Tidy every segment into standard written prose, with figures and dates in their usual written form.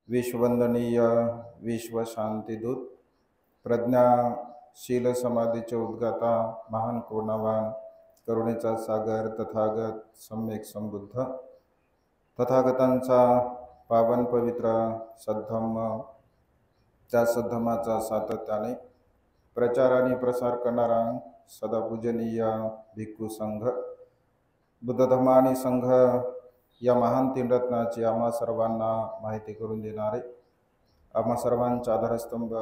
विश्ववंदनीय विश्वशांतीदूत प्रज्ञाशील समाधीचे उद्गाता महान करुणावान करुणेचा सागर तथागत सम्यक संबुद्ध तथागतांचा पावन पवित्र सद्धम्म त्या सद्धम्माचा सातत्याने प्रचार आणि प्रसार करणारा सदापूजनीय भिक्खू संघ बुद्ध धम्म आणि संघ या महान तीन रत्नाची आम्हा सर्वांना माहिती करून देणारे आम्हा सर्वांचा आधारस्तंभ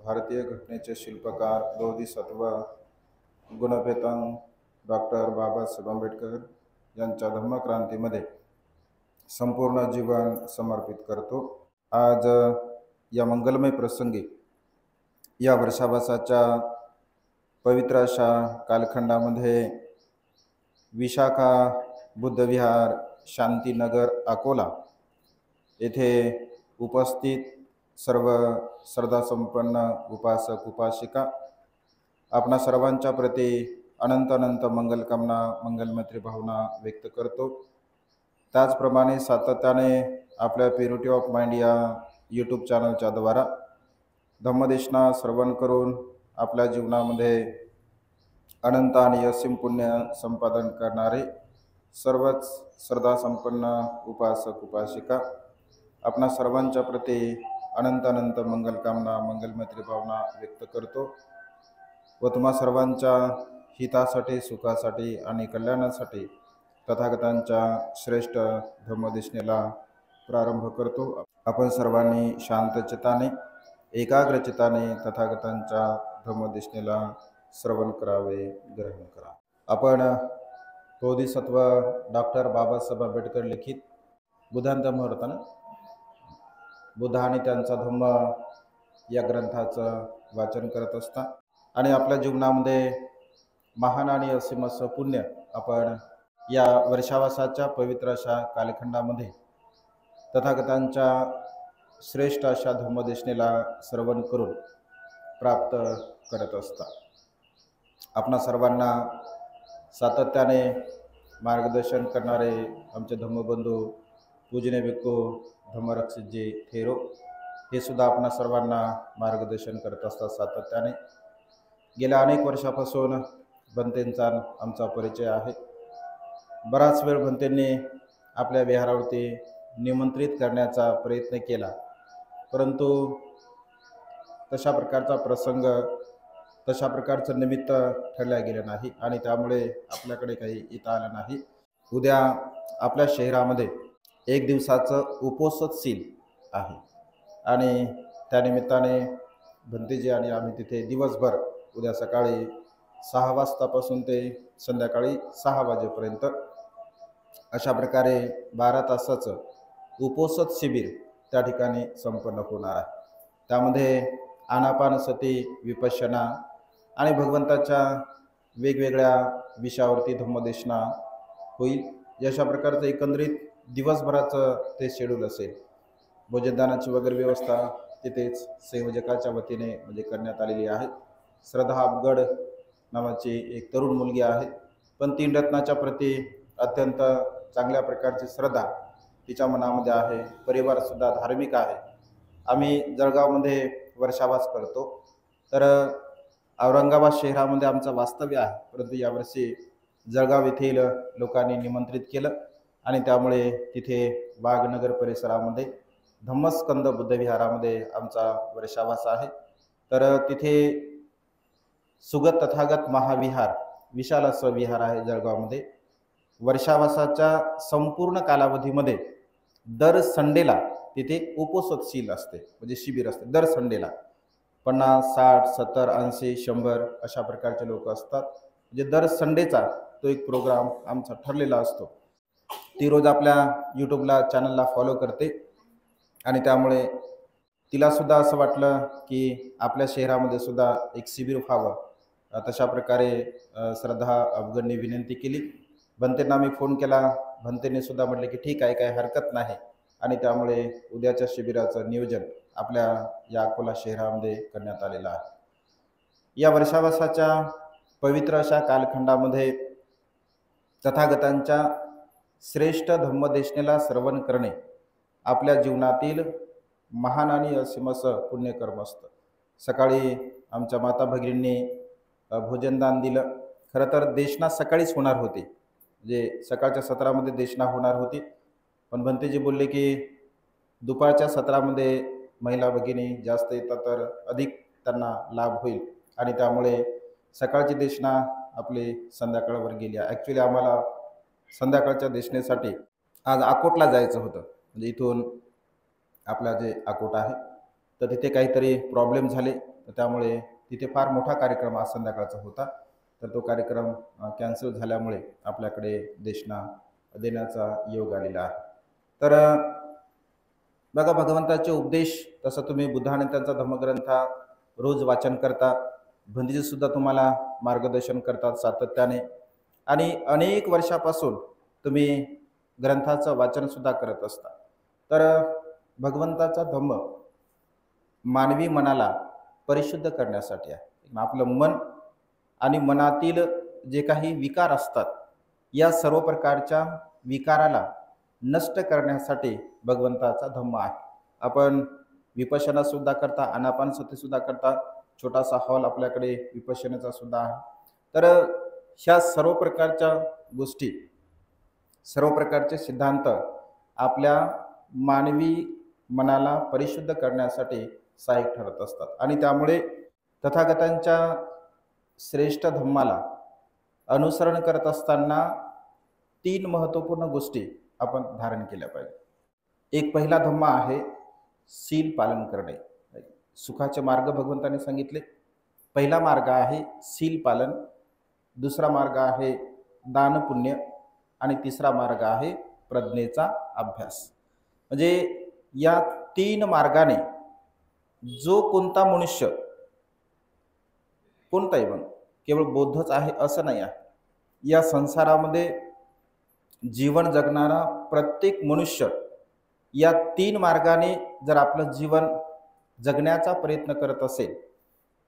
भारतीय घटनेचे शिल्पकार बोधिसत्व गुणवेतन डॉक्टर बाबासाहेब आंबेडकर यांच्या धम्मक्रांतीमध्ये संपूर्ण जीवन समर्पित करतो। आज या मंगलमय प्रसंगी या वर्षावासाच्या पवित्र अशा कालखंडामध्ये विशाखा बुद्धविहार शांतीनगर अकोला येथे उपस्थित सर्व श्रद्धासंपन्न उपासक उपासिका आपणा सर्वांच्या प्रती अनंत अनंत मंगलकामना मंगलमैत्री भावना व्यक्त करतो। त्याचप्रमाणे सातत्याने आपल्या प्युरिटी ऑफ माइंड या यूट्यूब चॅनलच्या द्वारा धम्मदेशना श्रवण करून आपल्या जीवनामध्ये अनंत आणि असीम पुण्य संपादन करणारे सर्वच श्रद्धासंपन्न उपासक उपासिका आपणा सर्वांच्या प्रती अनंत अनंत मंगलकामना मंगलमैत्री भावना व्यक्त करतो व तुम्हा सर्वांच्या हितासाठी सुखासाठी आणि कल्याणासाठी तथागतांच्या श्रेष्ठ धम्मदेशनेला प्रारंभ करतो। आपण सर्वांनी शांतचित्ताने एकाग्रचित्ताने तथागतांच्या धम्मदेशनेला श्रवण करावे ग्रहण करा। आपण बोधिसत्व डॉक्टर बाबासाहेब आंबेडकर लिखित बुद्धांत होता ना बुद्ध आणि त्यांचा धम्म या ग्रंथाचं वाचन करत असता आणि आपल्या जीवनामध्ये महान आणि असीम असं पुण्य आपण या वर्षावासाच्या पवित्र अशा कालखंडामध्ये तथागतांच्या श्रेष्ठ अशा धम्मदेशनेला श्रवण करून प्राप्त करत असता। आपणा सर्वांना सातत्याने मार्गदर्शन करणारे आमचे धम्मबंधू पूजनीय भिक्खू धम्मरक्षितजी थेरो हे सुद्धा आपणा सर्वांना मार्गदर्शन करत असतात सातत्याने। गेल्या अनेक वर्षापासून भंतेंचा आमचा परिचय आहे। बराच वेळ भंतेंनी आपल्या विहारावरती निमंत्रित करण्याचा प्रयत्न केला, परंतु तशा प्रकारचा प्रसंग तशा प्रकारचं निमित्त ठरल्या गेलं नाही आणि त्यामुळे आपल्याकडे काही येता आलं नाही। उद्या आपल्या शहरामध्ये एक दिवसाचं उपोषणशील आहे आणि त्यानिमित्ताने भंतेजी आणि आम्ही तिथे दिवसभर उद्या सकाळी 6 वाजतापासून ते संध्याकाळी 6 वाजेपर्यंत अशा प्रकारे 12 तासाचं उपोषण शिबिर त्या ठिकाणी संपन्न होणार आहे। त्यामध्ये आनापानसती विपश्यना आणि भगवंताच्या वेगवेगळ्या विषयावरती धम्मदेशना होईल। अशा प्रकारचं एकंदरीत दिवसभराचं ते शेड्यूल असेल। भोजनदानाची वगैरे व्यवस्था तिथेच संयोजकाच्या वतीने म्हणजे करण्यात आलेली आहे। श्रद्धा अबगड नावाची एक तरुण मुलगी आहे, पण तीन रत्नाच्या प्रती अत्यंत चांगल्या प्रकारची श्रद्धा तिच्या मनामध्ये आहे। परिवारसुद्धा धार्मिक आहे। आम्ही जळगावमध्ये वर्षावास करतो, तर औरंगाबाद शहरामध्ये आमचं वास्तव्य आहे, परंतु यावर्षी जळगाव येथील लोकांनी निमंत्रित केलं आणि त्यामुळे तिथे वाघनगर परिसरामध्ये धम्मस्कंद बुद्धविहारामध्ये आमचा वर्षावास आहे। तर तिथे सुगत तथागत महाविहार विशाल असं विहार आहे जळगावमध्ये। वर्षावासाच्या संपूर्ण कालावधीमध्ये दर संडेला तिथे उपोषणशील असते म्हणजे शिबिर असते। दर संडेला 50, 60, 70, 80, 100 अशा प्रकारचे लोक असतात। म्हणजे दर संडेचा तो एक प्रोग्राम आमचा ठरलेला असतो। ती रोज आपल्या यूट्यूबला चॅनलला फॉलो करते आणि त्यामुळे तिला सुद्धा असं वाटलं की आपल्या शहरामध्ये सुद्धा एक शिबिर व्हावं। तशा प्रकारे श्रद्धा अबगडने विनंती केली। भंतेंना मी फोन केला, भंतेने सुद्धा म्हटले की ठीक आहे, काही हरकत नाही आणि त्यामुळे उद्याच्या शिबिराचं नियोजन आपल्या या अकोला शहरामध्ये करण्यात आलेलं आहे। या वर्षावासाच्या पवित्र अशा कालखंडामध्ये तथागतांच्या श्रेष्ठ धम्मदेशनेला श्रवण करणे आपल्या जीवनातील महान आणि असीमस पुण्यकर्म असतं. सकाळी आमच्या माता भगिनींनी भोजनदान दिलं. खरं तर देशना सकाळीच होणार होती, म्हणजे सकाळच्या सत्रामध्ये देशना होणार होती, पण भंतेजी बोलले की दुपारच्या सत्रामध्ये महिला भगिनी जास्त येतात तर अधिक त्यांना लाभ होईल, आणि त्यामुळे सकाळची देशना आपली संध्याकाळवर गेली. ॲक्च्युली आम्हाला संध्याकाळच्या देशनेसाठी आज अकोटला जायचं होतं, म्हणजे इथून आपला जे अकोट आहे तर तिथे काहीतरी प्रॉब्लेम झाले, तर त्यामुळे तिथे फार मोठा कार्यक्रम आज संध्याकाळचा होता, तर तो कार्यक्रम कॅन्सल झाल्यामुळे आपल्याकडे देशना देण्याचा योग आलेला आहे. तर बघा, भगवंताचे उपदेश तसं तुम्ही बुद्ध आणि त्यांचा धम्मग्रंथ रोज वाचन करता. भंतीजी सुद्धा तुम्हाला मार्गदर्शन करतात सातत्याने, आणि अनेक वर्षापासून तुम्ही ग्रंथाचं वाचन सुद्धा करत असता. तर भगवंताचा धम्म मानवी मनाला परिशुद्ध करण्यासाठी आहे. आपलं मन आणि मनातील जे काही विकार असतात, या सर्व प्रकारच्या विकाराला नष्ट करण्यासाठी भगवंताचा धम्म आहे. आपण विपश्यना सुद्धा करता, आनापानसती सुद्धा करता, छोटासा हॉल आपल्याकडे विपश्यनेचा सुद्धा आहे. तर ह्या सर्व प्रकारच्या गोष्टी, सर्व प्रकारचे सिद्धांत आपल्या मानवी मनाला परिशुद्ध करण्यासाठी सहाय्यक ठरत असतात, आणि त्यामुळे तथागतांच्या श्रेष्ठ धम्माला अनुसरण करत असताना 3 महत्त्वपूर्ण गोष्टी आपण धारण केल्या पाहिजे. एक पहिला धम्मा आहे शील पालन करणे. सुखाचे मार्ग भगवंताने सांगितले. पहिला मार्ग आहे शील पालन, दुसरा मार्ग आहे दान पुण्य, आणि तिसरा मार्ग आहे प्रज्ञेचा अभ्यास. म्हणजे या 3 मार्गाने जो कोणता मनुष्य, कोणताही मग, केवळ बौद्धच आहे असं नाही आहे, या संसारामध्ये जीवन जगणारा प्रत्येक मनुष्य या 3 मार्गाने जर आपलं जीवन जगण्याचा प्रयत्न करत असेल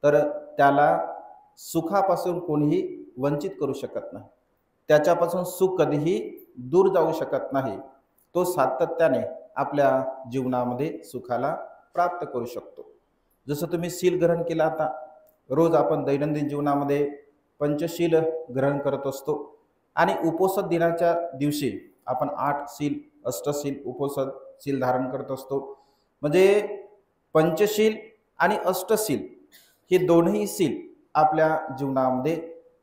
तर त्याला सुखापासून कोणीही वंचित करू शकत नाही, त्याच्यापासून सुख कधीही दूर जाऊ शकत नाही. तो सातत्याने आपल्या जीवनामध्ये सुखाला प्राप्त करू शकतो. जसं तुम्ही शील ग्रहण केला, आता रोज आपण दैनंदिन जीवनामध्ये पंचशील ग्रहण करत असतो, आणि उपोषद दिनाच्या दिवशी आपण 8 शील, अष्टशील, उपोषद शील धारण करत असतो. म्हणजे पंचशील आणि अष्टशील हे दोन्ही शील आपल्या जीवनामध्ये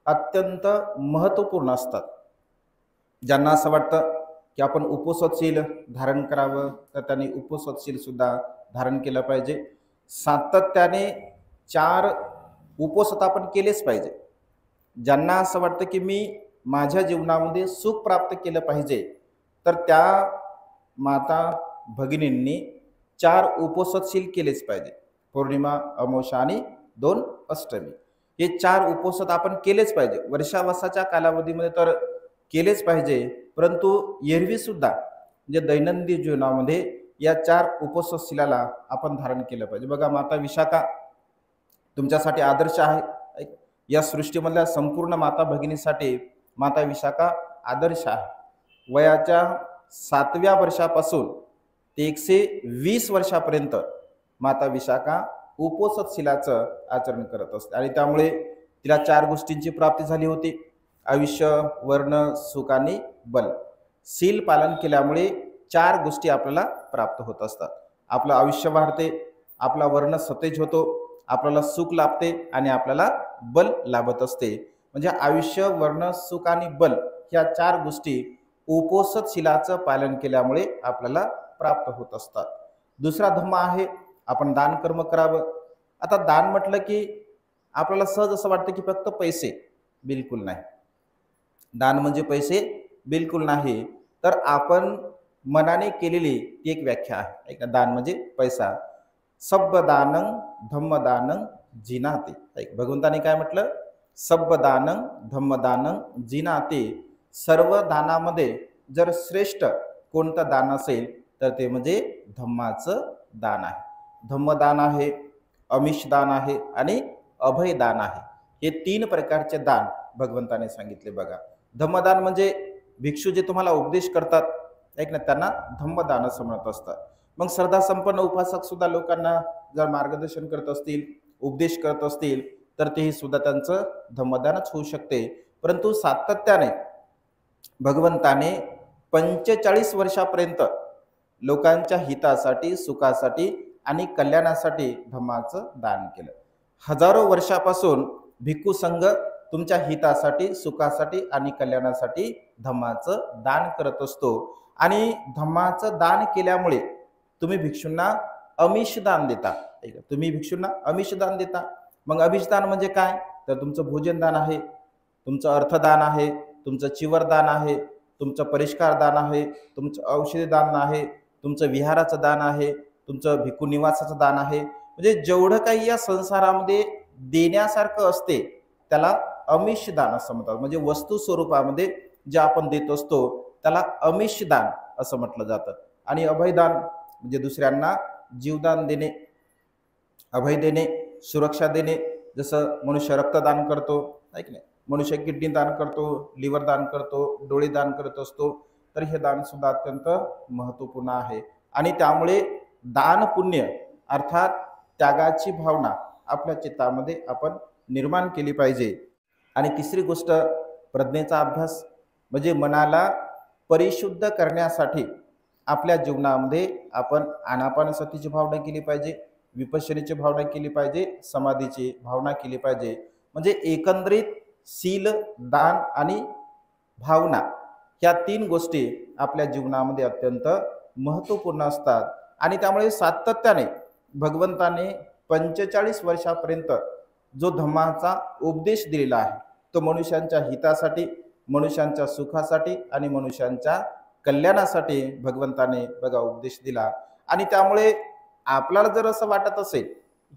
अत्यंत महत्त्वपूर्ण असतात. ज्यांना असं वाटतं की आपण उपोषदशील धारण करावं, तर त्यांनी उपोषदशील सुद्धा धारण केलं पाहिजे. सातत्याने 4 उपोषद आपण केलेच पाहिजे. ज्यांना असं वाटतं की मी माझ्या जीवनामध्ये सुख प्राप्त केलं पाहिजे, तर त्या माता भगिनींनी 4 उपोषदशील केलेच पाहिजे. पौर्णिमा, अमावस्या आणि 2 अष्टमी हे 4 उपोषद आपण केलेच पाहिजे. वर्षावसाच्या कालावधीमध्ये तर केलेच पाहिजे, परंतु एरवी सुद्धा म्हणजे दैनंदिन जीवनामध्ये या 4 उपोषदशीलाला आपण धारण केलं पाहिजे. बघा, माता विशाखा तुमच्यासाठी आदर्श आहे. या सृष्टीमधल्या संपूर्ण माता भगिनीसाठी माता विशाखा आदर्श आहे. वयाच्या 7व्या वर्षापासून ते 120 वर्षापर्यंत माता विशाखा उपोषदशीलाचं आचरण करत असते, आणि त्यामुळे तिला 4 गोष्टींची प्राप्ती झाली होती: आयुष्य, वर्ण, सुख आणि बल. शील पालन केल्यामुळे 4 गोष्टी आपल्याला प्राप्त होत असतात. आपलं आयुष्य वाढते, आपला वर्ण सतेज होतो, आपल्याला सुख लाभते, आणि आपल्याला बल लाभत असते. म्हणजे आयुष्य, वर्ण, सुख आणि बल ह्या 4 गोष्टी उपोषदशीलाचं पालन केल्यामुळे आपल्याला प्राप्त होत असतात. दुसरा धम्म आहे आपण दान कर्म करावं. आता दान म्हटलं की आपल्याला सहज असं वाटतं की फक्त पैसे. बिलकुल नाही. दान म्हणजे पैसे बिलकुल नाही, तर आपण मनाने केलेली ती एक व्याख्या आहे. दान म्हणजे पैसा. सब्ब दानं धम्मदानं जिनाते. भगवंताने काय म्हटलं? सब्ब दानं धम्मदानं जिनाते. सर्व दानामध्ये जर श्रेष्ठ कोणतं दान असेल तर ते म्हणजे धम्माचं दान आहे. धम्मदान आहे, अमिष दान आहे, आणि अभय दान आहे. हे 3 प्रकारचे दान भगवंताने सांगितले. बघा, धम्मदान म्हणजे भिक्षू जे तुम्हाला उपदेश करतात ऐक ना, त्यांना धम्मदान असं म्हणत असतात. मग श्रद्धा संपन्न उपासक सुद्धा लोकांना जर मार्गदर्शन करत असतील, उपदेश करत असतील, तर तेही सुद्धा त्यांचं धम्मदानच होऊ शकते. परंतु सातत्याने भगवंताने 45 वर्षापर्यंत लोकांच्या हितासाठी, सुखासाठी आणि कल्याणासाठी धम्माचं दान केलं. हजारो वर्षापासून भिक्खू संघ तुमच्या हितासाठी, सुखासाठी आणि कल्याणासाठी धम्माचं दान करत असतो. आणि धम्माचं दान केल्यामुळे तुम्ही भिक्षूंना अमिष दान देता. तुम्ही भिक्षूंना अमिष दान देता. मग अमिष दान म्हणजे काय? तर तुमचं भोजन दान आहे, तुमचं अर्थदान आहे, तुमचं चिवरदान आहे, तुमचं परिष्कार दान आहे, तुमचं औषधी दान आहे, तुमचं विहाराचं दान आहे, तुमचं भिक्खू निवासाचं दान आहे. म्हणजे जेवढं काही या संसारामध्ये देण्यासारखं असते त्याला अमिष दान असं म्हणतात. म्हणजे वस्तू स्वरूपामध्ये जे आपण देत असतो त्याला अमिष दान असं म्हटलं जातं. आणि अभयदान म्हणजे दुसऱ्यांना जीवदान देणे, अभय देणे, सुरक्षा देणे. जसं मनुष्य रक्तदान करतो, ऐक नाही, मनुष्य किडनी दान करतो, लिव्हर दान करतो, डोळे दान करत असतो, तर हे दान सुद्धा अत्यंत महत्त्वपूर्ण आहे. आणि त्यामुळे दान पुण्य अर्थात त्यागाची भावना आपल्या चित्तामध्ये आपण निर्माण केली पाहिजे. आणि तिसरी गोष्ट प्रज्ञेचा अभ्यास, म्हणजे मनाला परिशुद्ध करण्यासाठी आपल्या जीवनामध्ये आपण आनापानसतीची भावना केली पाहिजे, विपश्यनेची भावना केली पाहिजे, समाधीची भावना केली पाहिजे. म्हणजे एकंदरीत शील, दान आणि भावना ह्या 3 गोष्टी आपल्या जीवनामध्ये अत्यंत महत्त्वपूर्ण असतात. आणि त्यामुळे सातत्याने भगवंताने 45 वर्षापर्यंत जो धम्माचा उपदेश दिलेला आहे तो मनुष्यांच्या हितासाठी, मनुष्यांच्या सुखासाठी आणि मनुष्यांच्या कल्याणासाठी भगवंताने बघा उपदेश दिला. आणि त्यामुळे आपल्याला जर असं वाटत असेल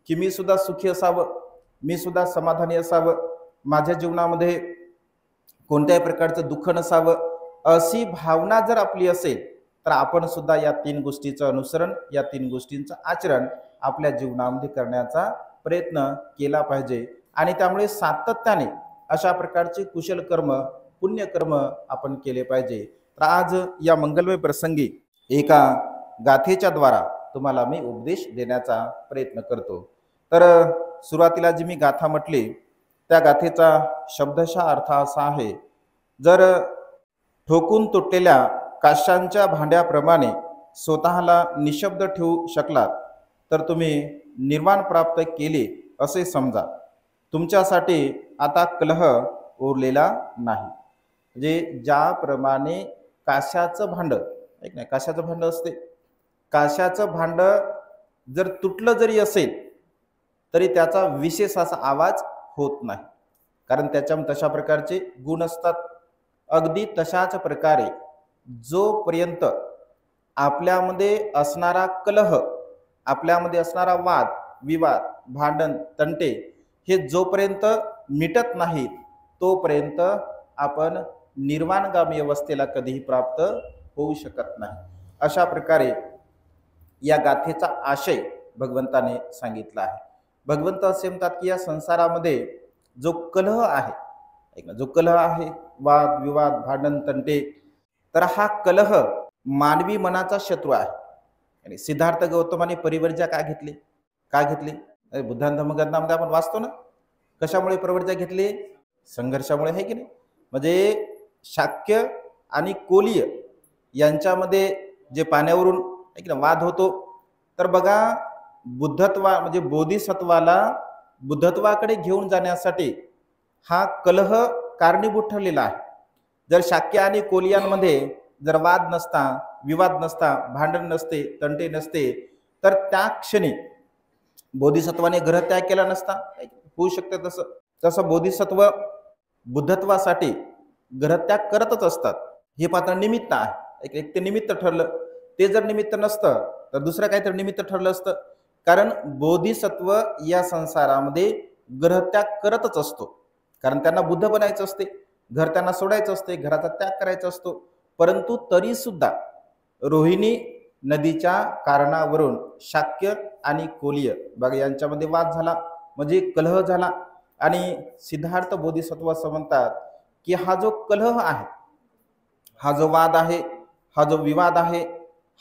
की मी सुद्धा सुखी असावं, मी सुद्धा समाधानी असावं, माझ्या जीवनामध्ये कोणत्याही प्रकारचं दुःख नसावं, अशी भावना जर आपली असेल तर आपण सुद्धा या 3 गोष्टीचं अनुसरण, या 3 गोष्टींचं आचरण आपल्या जीवनामध्ये करण्याचा प्रयत्न केला पाहिजे. आणि त्यामुळे सातत्याने अशा प्रकारचे कुशल कर्म, पुण्यकर्म आपण केले पाहिजे. तर आज या मंगलमय प्रसंगी एका गाथेच्या द्वारा तुम्हाला मी उपदेश देण्याचा प्रयत्न करतो. तर सुरुवातीला जी मी गाथा म्हटली त्या गाथेचा शब्दशः अर्थ असा आहे, जर ठोकून तुटलेल्या काशांच्या भांड्याप्रमाणे स्वतःला निशब्द ठेवू शकलात तर तुम्ही निर्वाण प्राप्त केले असे समजा. तुमच्यासाठी आता कलह उरलेला नाही. म्हणजे ज्याप्रमाणे काशाचं भांडं, ऐक नाही, काशाचं भांडं असते, काशाचं भांडं जर तुटलं जरी असेल तरी त्याचा विशेष असा आवाज होत नाही, कारण त्याच्यामध्ये तशा प्रकारचे गुण असतात. अगदी तशाच प्रकारे जोपर्यंत आपल्यामध्ये असणारा कलह, आपल्यामध्ये असणारा वाद विवाद, भांडण, तंटे हे जोपर्यंत मिटत नाहीत तोपर्यंत आपण निर्वाणगामी अवस्थेला कधीही प्राप्त होऊ शकत नाही. अशा प्रकारे या गाथेचा आशय भगवंताने सांगितला आहे. भगवंत असे म्हणतात की या संसारामध्ये जो कलह आहे, जो कलह आहे, वाद विवाद, भांडण, तंटे, तर हा कलह मानवी मनाचा शत्रू आहे. आणि सिद्धार्थ गौतमाने परिवर्जा का घेतली? का घेतली? बुद्धांत धम्मग्रंथामध्ये आपण वाचतो ना, कशामुळे परिवर्जा घेतली? संघर्षामुळे, आहे की नाही? म्हणजे शाक्य आणि कोलीय यांच्यामध्ये जे पाण्यावरून एक वाद होतो, तर बघा बुद्धत्वा म्हणजे बोधिसत्वाला बुद्धत्वाकडे घेऊन जाण्यासाठी हा कलह कारणीभूत ठरलेला आहे. जर शाक्य आणि कोलियांमध्ये जर वाद नसता, विवाद नसता, भांडण नसते, तंटे नसते, तर त्या क्षणी बोधिसत्वाने ग्रहत्याग केला नसता. होऊ शकते तसं तसं बोधिसत्व बुद्धत्वासाठी ग्रहत्याग करतच असतात. हे पात्र निमित्त आहे, एक ते निमित्त ठरलं. ते जर निमित्त नसतं तर दुसरं काहीतरी निमित्त ठरलं असतं. कारण बोधिसत्व या संसारामध्ये ग्रहत्याग करतच असतो, कारण त्यांना बुद्ध बनायचं असते, घर त्यांना सोडायचं असते, घराचा त्याग करायचा असतो. परंतु तरी सुद्धा रोहिणी नदीच्या कारणावरून शाक्य आणि कोलीय बघा यांच्यामध्ये वाद झाला, म्हणजे कलह झाला. आणि सिद्धार्थ बोधिसत्व असं म्हणतात की हा जो कलह आहे, हा जो वाद आहे, हा जो विवाद आहे,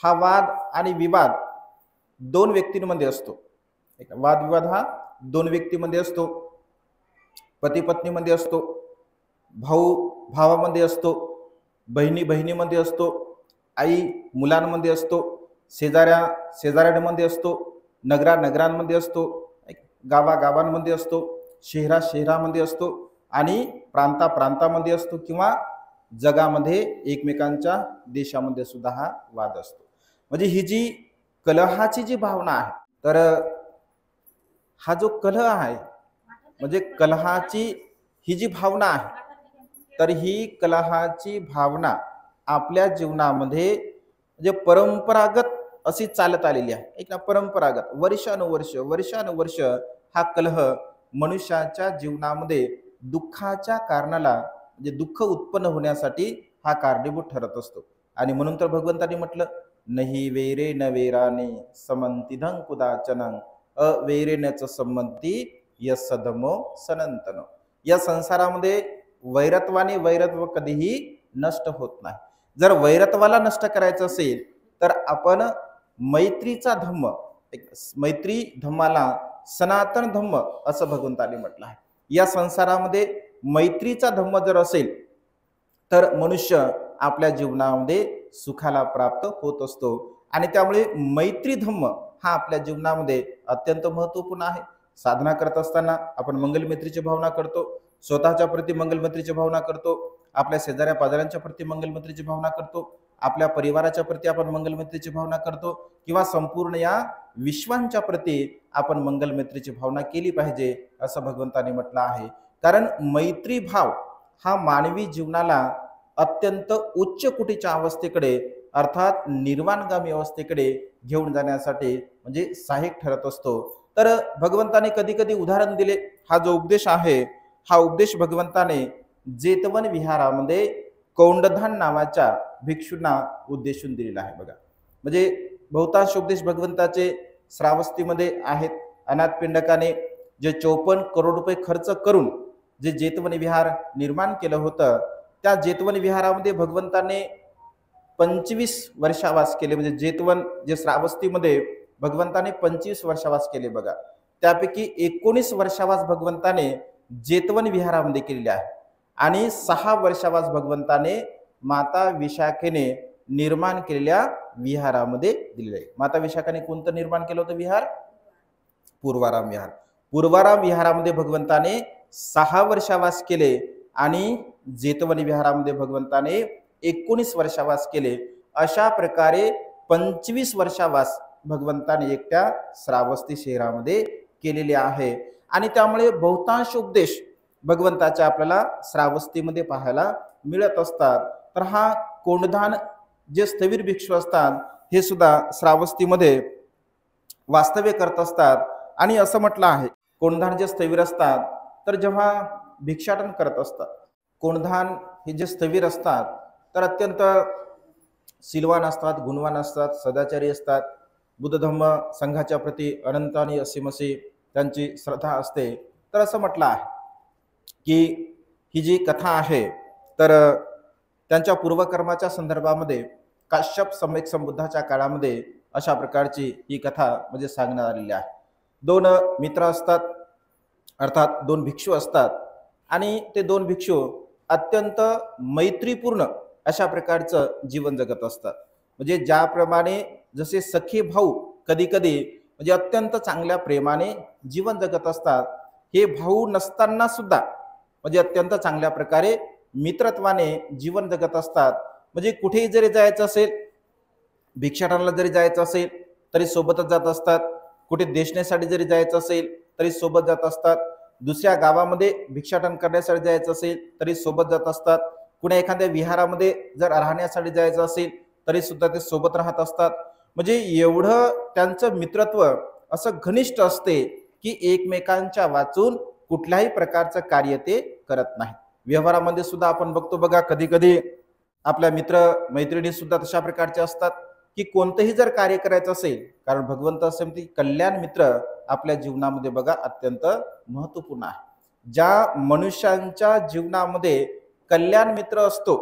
हा वाद आणि विवाद दोन व्यक्तींमध्ये असतो. वादविवाद हा दोन व्यक्तीमध्ये असतो, पती पत्नीमध्ये असतो, भाऊ भावामध्ये असतो, बहिणी बहिणीमध्ये असतो, आई मुलांमध्ये असतो, शेजाऱ्या शेजाऱ्यांमध्ये असतो, नगरांमध्ये असतो, गावागावांमध्ये असतो, शहरामध्ये असतो आणि प्रांतामध्ये असतो किंवा जगामध्ये एकमेकांच्या देशामध्ये सुद्धा हा वाद असतो. म्हणजे ही जी कलहाची जी भावना आहे, तर हा जो कलह आहे म्हणजे कलहाची ही जी भावना आहे, तर ही कलहाची भावना आपल्या जीवनामध्ये म्हणजे परंपरागत अशी चालत आलेली आहे. एक ना परंपरागत वर्षानुवर्ष हा कलह मनुष्याच्या जीवनामध्ये दुःखाच्या कारणाला म्हणजे दुःख उत्पन्न होण्यासाठी हा कारणीभूत ठरत असतो. आणि म्हणून तर भगवंतांनी म्हटलं, नाही वेरे न वेराने समंतिधं कुदाचनं अवेरेनच संमती यसधमो सनंतन. या संसारामध्ये वैरत्व कधीही नष्ट होत नाही. जर वैरत्वाला नष्ट करायचं असेल तर आपण मैत्रीचा धम्म, मैत्री धम्माला सनातन धम्म असं भगवंतांनी म्हटलं आहे. या संसारामध्ये मैत्रीचा धम्म जर असेल तर मनुष्य आपल्या जीवनामध्ये सुखाला प्राप्त होत असतो. आणि त्यामुळे मैत्री धम्म हा आपल्या जीवनामध्ये अत्यंत महत्त्वपूर्ण आहे. साधना करत असताना आपण मंगलमैत्रीची भावना करतो, स्वतःच्या प्रती मंगलमैत्रीची भावना करतो, आपल्या शेजाऱ्या पाजाऱ्यांच्या प्रती मंगलमैत्रीची भावना करतो, आपल्या परिवाराच्या प्रती आपण मंगलमैत्रीची भावना करतो किंवा संपूर्ण या विश्वांच्या प्रती आपण मंगलमैत्रीची भावना केली पाहिजे असं भगवंतांनी म्हटलं आहे. कारण मैत्री भाव हा मानवी जीवनाला अत्यंत उच्च कुटीच्या अवस्थेकडे अर्थात निर्वाणगामी अवस्थेकडे घेऊन जाण्यासाठी म्हणजे सहाय्यक ठरत असतो. तर भगवंताने कधी कधी उदाहरण दिले. हा जो उपदेश आहे, हा उपदेश भगवंताने जेतवन विहारामध्ये कौंडधान नावाच्या भिक्षूंना उद्देशून दिलेला आहे. बघा, म्हणजे बहुतांश उपदेश भगवंताचे श्रावस्तीमध्ये आहेत. अनाथ पिंडकाने जे 54 करोड रुपये खर्च करून जे जेतवन विहार निर्माण केलं होतं, त्या जेतवन विहारामध्ये भगवंताने 25 वर्षावास केले. म्हणजे जेतवन जे श्रावस्तीमध्ये भगवंताने 25 वर्षावास केले. बघा, त्यापैकी 19 वर्षावास भगवंताने जेतवन विहारामध्ये केलेले आहे आणि 6 वर्षावास भगवंताने माता विशाखेने निर्माण केलेल्या विहारामध्ये दिलेले आहे. माता विशाखाने कोणतं निर्माण केलं होतं विहार? पूर्वाराम विहार. पूर्वाराम विहारामध्ये भगवंताने 6 वर्षावास केले आणि जेतवन विहारामध्ये भगवंताने 19 वर्षावास केले. अशा प्रकारे 25 वर्षावास भगवंताने एकट्या श्रावस्ती शहरामध्ये केलेले आहे. आणि त्यामुळे बहुतांश उपदेश भगवंताचे आपल्याला श्रावस्तीमध्ये पाहायला मिळत असतात. तर हा कोंडधान जे स्थवीर भिक्षू असतात हे सुद्धा श्रावस्तीमध्ये वास्तव्य करत असतात. आणि असं म्हटलं आहे, कोंडधान जे स्थवीर असतात तर जेव्हा भिक्षाटन करत असतात, कोंडधान हे जे स्थवीर असतात तर अत्यंत सिलवान असतात, गुणवान असतात, सदाचारी असतात, बुद्ध धम्म संघाच्या प्रती अनंत आणि असीमसी त्यांची श्रद्धा असते. तर असं म्हटलं आहे की ही जी कथा आहे तर त्यांच्या पूर्वकर्माच्या संदर्भामध्ये काश्यप सम्यक संबुद्धाच्या काळामध्ये अशा प्रकारची ही कथा म्हणजे सांगण्यात आलेली आहे. 2 मित्र असतात, अर्थात 2 भिक्षू असतात आणि ते 2 भिक्षू अत्यंत मैत्रीपूर्ण अशा प्रकारचं जीवन जगत असतात. म्हणजे ज्याप्रमाणे जसे सखे भाऊ कधी कधी म्हणजे अत्यंत चांगल्या प्रेमाने जीवन जगत असतात, हे भाऊ नसताना सुद्धा म्हणजे अत्यंत चांगल्या प्रकारे मित्रत्वाने जीवन जगत असतात. म्हणजे कुठेही जरी जायचं असेल, भिक्षाटनाला जरी जायचं असेल तरी सोबतच जात असतात, कुठे देशनेसाठी जरी जायचं असेल तरी सोबत जात असतात, दुसऱ्या गावामध्ये भिक्षाटन करण्यासाठी जायचं असेल तरी सोबत जात असतात, कुठे एखाद्या विहारामध्ये जर राहण्यासाठी जायचं असेल तरी सुद्धा ते सोबत राहत असतात. म्हणजे एवढं त्यांचं मित्रत्व असं घनिष्ठ असते की एकमेकांच्या वाचून कुठल्याही प्रकारचं कार्य ते करत नाही. व्यवहारामध्ये सुद्धा आपण बघतो बघा, कधी कधी आपल्या मित्र मैत्रिणी सुद्धा तशा प्रकारचे असतात की कोणतंही जर कार्य करायचं असेल, कारण भगवंत असे म्हणते कल्याण मित्र आपल्या जीवनामध्ये बघा अत्यंत महत्त्वपूर्ण आहे. ज्या मनुष्यांच्या जीवनामध्ये कल्याण मित्र असतो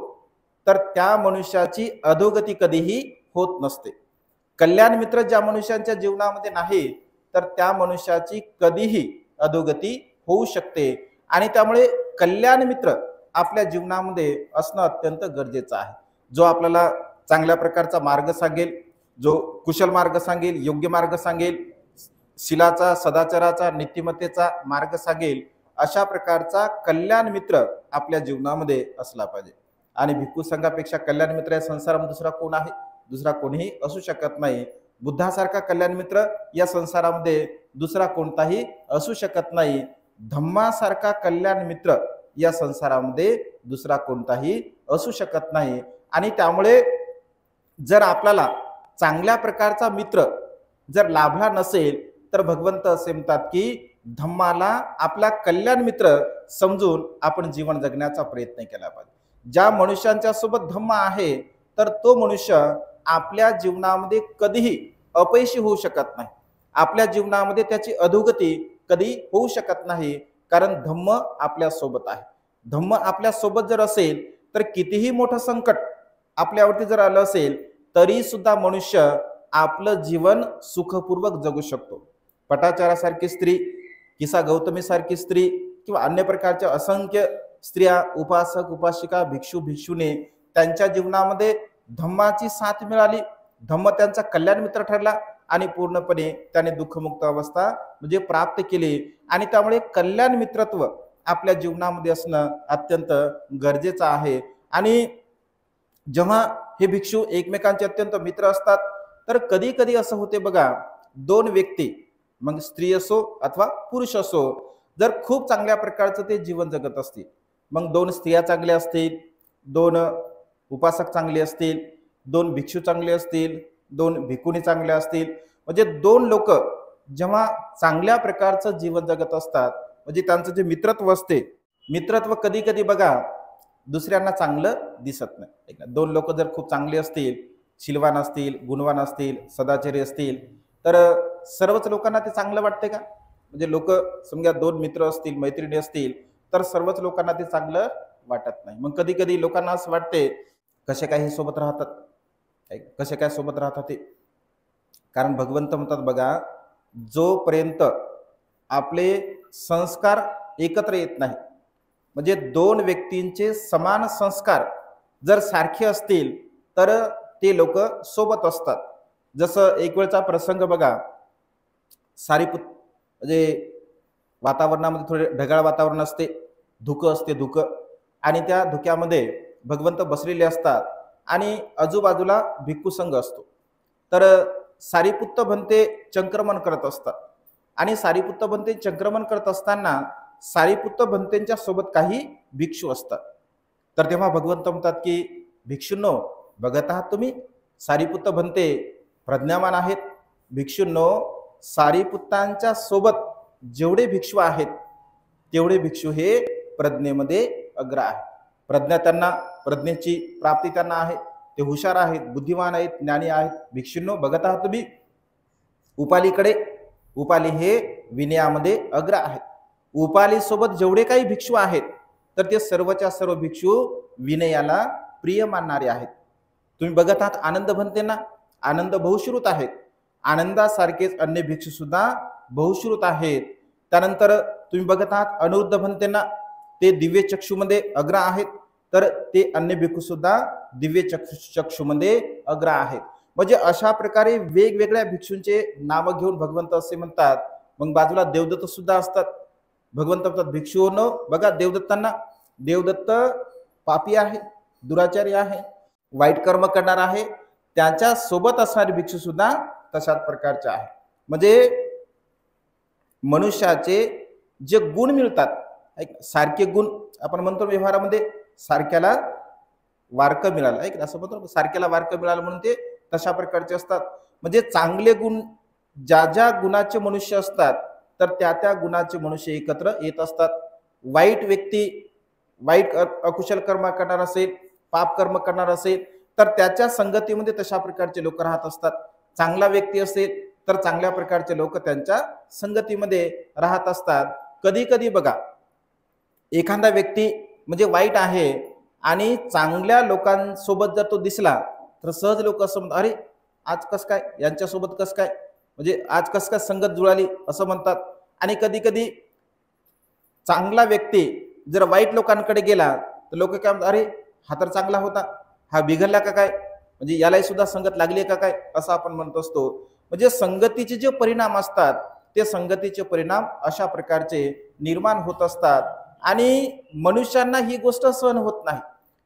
तर त्या मनुष्याची अधोगती कधीही होत नसते. कल्याण मित्र ज्या मनुष्यांच्या जीवनामध्ये नाही तर त्या मनुष्याची कधीही अधोगती होऊ शकते. आणि त्यामुळे कल्याण मित्र आपल्या जीवनामध्ये असणं अत्यंत गरजेचं आहे. जो आपल्याला चांगल्या प्रकारचा मार्ग सांगेल, जो कुशल मार्ग सांगेल, योग्य मार्ग सांगेल, शिलाचा, सदाचाराचा, नीतिमत्तेचा मार्ग सांगेल, अशा प्रकारचा कल्याण मित्र आपल्या जीवनामध्ये असला पाहिजे. आणि भिक्खू संघापेक्षा कल्याण मित्र या संसारामध्ये दुसरा कोण आहे? दुसरा कोणीही असू शकत नाही. बुद्धासारखा कल्याण मित्र या संसारामध्ये दुसरा कोणताही असू शकत नाही. धम्मासारखा कल्याण मित्र या संसारामध्ये दुसरा कोणताही असू शकत नाही. आणि त्यामुळे जर आपल्याला चांगल्या प्रकारचा मित्र जर लाभला नसेल तर भगवंत असे म्हणतात की धम्माला आपला कल्याण मित्र समजून आपण जीवन जगण्याचा प्रयत्न केला पाहिजे. ज्या मनुष्यांच्या सोबत धम्म आहे तर तो मनुष्य आपल्या जीवनामध्ये कधीही अपयशी होऊ शकत नाही. आपल्या जीवनामध्ये त्याची अधोगती कधी होऊ शकत नाही, कारण धम्म आपल्या सोबत आहे. धम्म आपल्या सोबत जर असेल तर कितीही मोठं संकट आपल्यावरती जर आलं असेल तरी सुद्धा मनुष्य आपलं जीवन सुखपूर्वक जगू शकतो. पटाचारासारखी स्त्री, किसा गौतमी सारखी स्त्री किंवा अन्य प्रकारच्या असंख्य स्त्रिया, उपासक, उपासिका, भिक्षू, भिक्षुणी, त्यांच्या जीवनामध्ये धम्माची साथ मिळाली. धम्म त्यांचा कल्याण मित्र ठरला आणि पूर्णपणे त्याने दुःखमुक्त अवस्था म्हणजे प्राप्त केली. आणि त्यामुळे कल्याण मित्रत्व आपल्या जीवनामध्ये असणं अत्यंत गरजेचं आहे. आणि जेव्हा हे भिक्षू एकमेकांचे अत्यंत मित्र असतात तर कधी कधी असं होते बघा, दोन व्यक्ती, मग स्त्री असो अथवा पुरुष असो, जर खूप चांगल्या प्रकारचं ते जीवन जगत असतील, मग दोन स्त्रिया चांगल्या असतील, दोन उपासक चांगले असतील, दोन भिक्षू चांगले असतील, दोन भिकुणी चांगल्या असतील, म्हणजे दोन लोक जेव्हा चांगल्या प्रकारचं जीवन जगत असतात म्हणजे त्यांचं जे मित्रत्व असते, मित्रत्व कधी कधी बघा दुसऱ्यांना चांगलं दिसत नाही. दोन लोक जर खूप चांगले असतील, शीलवान असतील, गुणवान असतील, सदाचारी असतील तर सर्वच लोकांना ते चांगलं वाटते का? म्हणजे लोक समजा दोन मित्र असतील, मैत्रिणी असतील तर सर्वच लोकांना ते चांगलं वाटत नाही. मग कधी कधी लोकांना असं वाटते कसे काय हे सोबत राहतात, कसे काय सोबत राहतात ते. कारण भगवंत म्हणतात बघा, जोपर्यंत आपले संस्कार एकत्र येत नाही, म्हणजे दोन व्यक्तींचे समान संस्कार जर सारखे असतील तर ते लोक सोबत असतात. जसं एक वेळचा प्रसंग बघा, सारीपुत म्हणजे वातावरणामध्ये थोडे ढगाळ वातावरण असते, धुकं असते, धुकं, आणि त्या धुक्यामध्ये भगवंत बसलेले असतात आणि आजूबाजूला भिक्खू संघ असतो. तर सारीपुत्त भंते चंक्रमण करत असतात आणि सारीपुत्त भंते चंक्रमण करत असताना सारीपुत्त भंतेंच्या सोबत काही भिक्षू असतात. तर तेव्हा भगवंत म्हणतात की भिक्षूंनो, बघत आहात तुम्ही सारीपुत्त भंते प्रज्ञावान आहेत. भिक्षूंनो, सारीपुत्तांच्या सोबत जेवढे भिक्षू आहेत तेवढे भिक्षू हे प्रज्ञेमध्ये अग्र आहे. प्रज्ञा त्यांना, प्रज्ञेची प्राप्ती त्यांना आहे, ते हुशार आहेत, बुद्धिमान आहेत, ज्ञानी आहेत. भिक्षूंनो, बघत आहात तुम्ही उपालीकडे, उपाली हे विनयामध्ये अग्र आहेत. उपाली सोबत जेवढे काही भिक्षू आहेत तर ते सर्वच्या सर्व भिक्षू विनयाला प्रिय मानणारे आहेत. तुम्ही बघत आहात आनंद भंतेंना, आनंद बहुश्रुत आहेत. आनंदासारखेच अन्य भिक्षू सुद्धा बहुश्रुत आहेत. त्यानंतर तुम्ही बघत आहात अनिरुद्ध भंतेंना, ते दिव्य चक्षुमध्ये अग्र आहेत, तर ते अन्य भिक्षू सुद्धा दिव्य चक्षुमध्ये अग्र आहेत. म्हणजे अशा प्रकारे वेगवेगळ्या भिक्षूंचे नाव घेऊन भगवंत असे म्हणतात. मग बाजूला देवदत्त सुद्धा असतात. भगवंत म्हणतात भिक्षूंनो, बघा देवदत्तांना, देवदत्त पापी आहे, दुराचारी आहे, वाईट कर्म करणार आहे, त्याच्या सोबत असणारे भिक्षू सुद्धा तशाच प्रकारचे आहे. म्हणजे मनुष्याचे जे गुण मिळतात, सारखे गुण आपण म्हणतो व्यवहारामध्ये, सारख्याला वारक मिळालं, ऐक असं म्हणतो, सारख्याला वारक मिळालं म्हणून ते तशा प्रकारचे असतात. म्हणजे चांगले गुण, ज्या ज्या गुणाचे मनुष्य असतात तर त्या त्या गुणाचे मनुष्य एकत्र येत असतात. वाईट व्यक्ती, वाईट अकुशल कर्म करणार असेल, पाप कर्म करणार असेल तर त्याच्या संगतीमध्ये तशा प्रकारचे लोक राहत असतात. चांगला व्यक्ती असेल तर चांगल्या प्रकारचे लोक त्यांच्या संगतीमध्ये राहत असतात. कधी कधी बघा एखादा व्यक्ती म्हणजे वाईट आहे आणि चांगल्या लोकांसोबत जर तो दिसला तर सहज लोक असं म्हणतात, अरे आज कस काय यांच्यासोबत कस काय, म्हणजे आज कस काय संगत जुळाली असं म्हणतात. आणि कधी कधी चांगला व्यक्ती जर वाईट लोकांकडे गेला तर लोक काय म्हणतात, अरे हा तर चांगला होता, हा बिघडला का काय, म्हणजे यालाही सुद्धा संगत लागली का काय, असं आपण म्हणत असतो. म्हणजे संगतीचे जे परिणाम असतात ते संगतीचे परिणाम अशा प्रकारचे निर्माण होत असतात. आणि मनुष्यांना ही गोष्ट सहन होत नाही,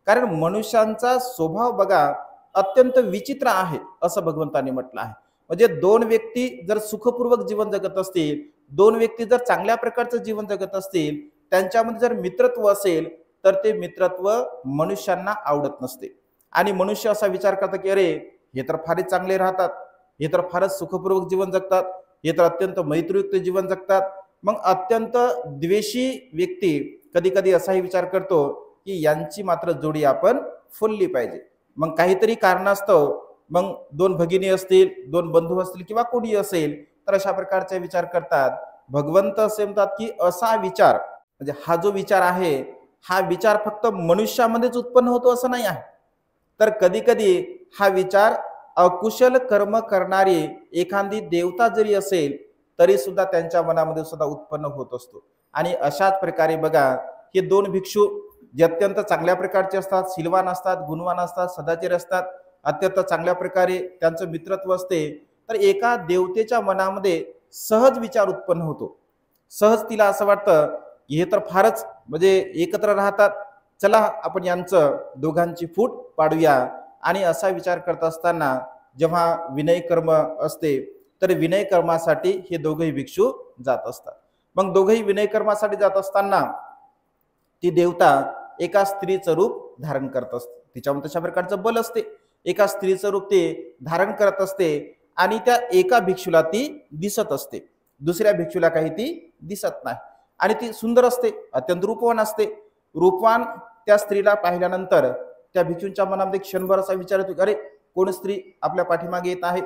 कारण मनुष्यांचा स्वभाव बघा अत्यंत विचित्र आहे असं भगवंतांनी म्हटलं आहे. म्हणजे दोन व्यक्ती जर सुखपूर्वक जीवन जगत असतील, दोन व्यक्ती जर चांगल्या प्रकारचं जीवन जगत असतील, त्यांच्यामध्ये जर मित्रत्व असेल तर ते मित्रत्व मनुष्यांना आवडत नसते. आणि मनुष्य असा विचार करतात की अरे हे तर फारच चांगले राहतात, हे तर फारच सुखपूर्वक जीवन जगतात, हे तर अत्यंत मैत्रीयुक्त जीवन जगतात. मग अत्यंत द्वेषी व्यक्ती कधी कधी असाही विचार करतो की यांची मात्र जोडी आपण फुलली पाहिजे. मग काहीतरी कारणास्तव मग दोन भगिनी असतील, दोन बंधू असतील किंवा कोणी असेल तर अशा प्रकारचे विचार करतात. भगवंत असे म्हणतात की असा विचार म्हणजे हा जो विचार आहे हा विचार फक्त मनुष्यामध्येच उत्पन्न होतो असं नाही आहे, तर कधी कधी हा विचार अकुशल कर्म करणारी एखादी देवता जरी असेल तरी सुद्धा त्यांच्या मनामध्ये सुद्धा उत्पन्न होत असतो. आणि अशाच प्रकारे बघा हे दोन भिक्षू जे अत्यंत चांगल्या प्रकारचे असतात, शीलवान असतात, गुणवान असतात, सदाचारी असतात, अत्यंत चांगल्या प्रकारे त्यांचं मित्रत्व असते, तर एका देवतेच्या मनामध्ये सहज विचार उत्पन्न होतो. सहज तिला असं वाटतं हे तर फारच म्हणजे एकत्र राहतात, चला आपण यांचं दोघांची फूट पाडूया. आणि असा विचार करत असताना जेव्हा विनय कर्म असते तर विनय कर्मासाठी हे दोघेही भिक्षू जात असतात. मग दोघेही विनय कर्मासाठी जात असताना ती देवता एका स्त्रीचं रूप धारण करत असते, तिच्यामध्ये तशा प्रकारचं बल असते, एका स्त्रीचं रूप ते धारण करत असते. आणि त्या एका भिक्षूला ती दिसत असते, दुसऱ्या भिक्षूला काही ती दिसत नाही. आणि ती सुंदर असते, अत्यंत रूपवान असते. रूपवान त्या स्त्रीला पाहिल्यानंतर त्या भिक्षूंच्या मनामध्ये क्षणभर असा विचार येतो, अरे कोण स्त्री आपल्या पाठीमागे येत आहे.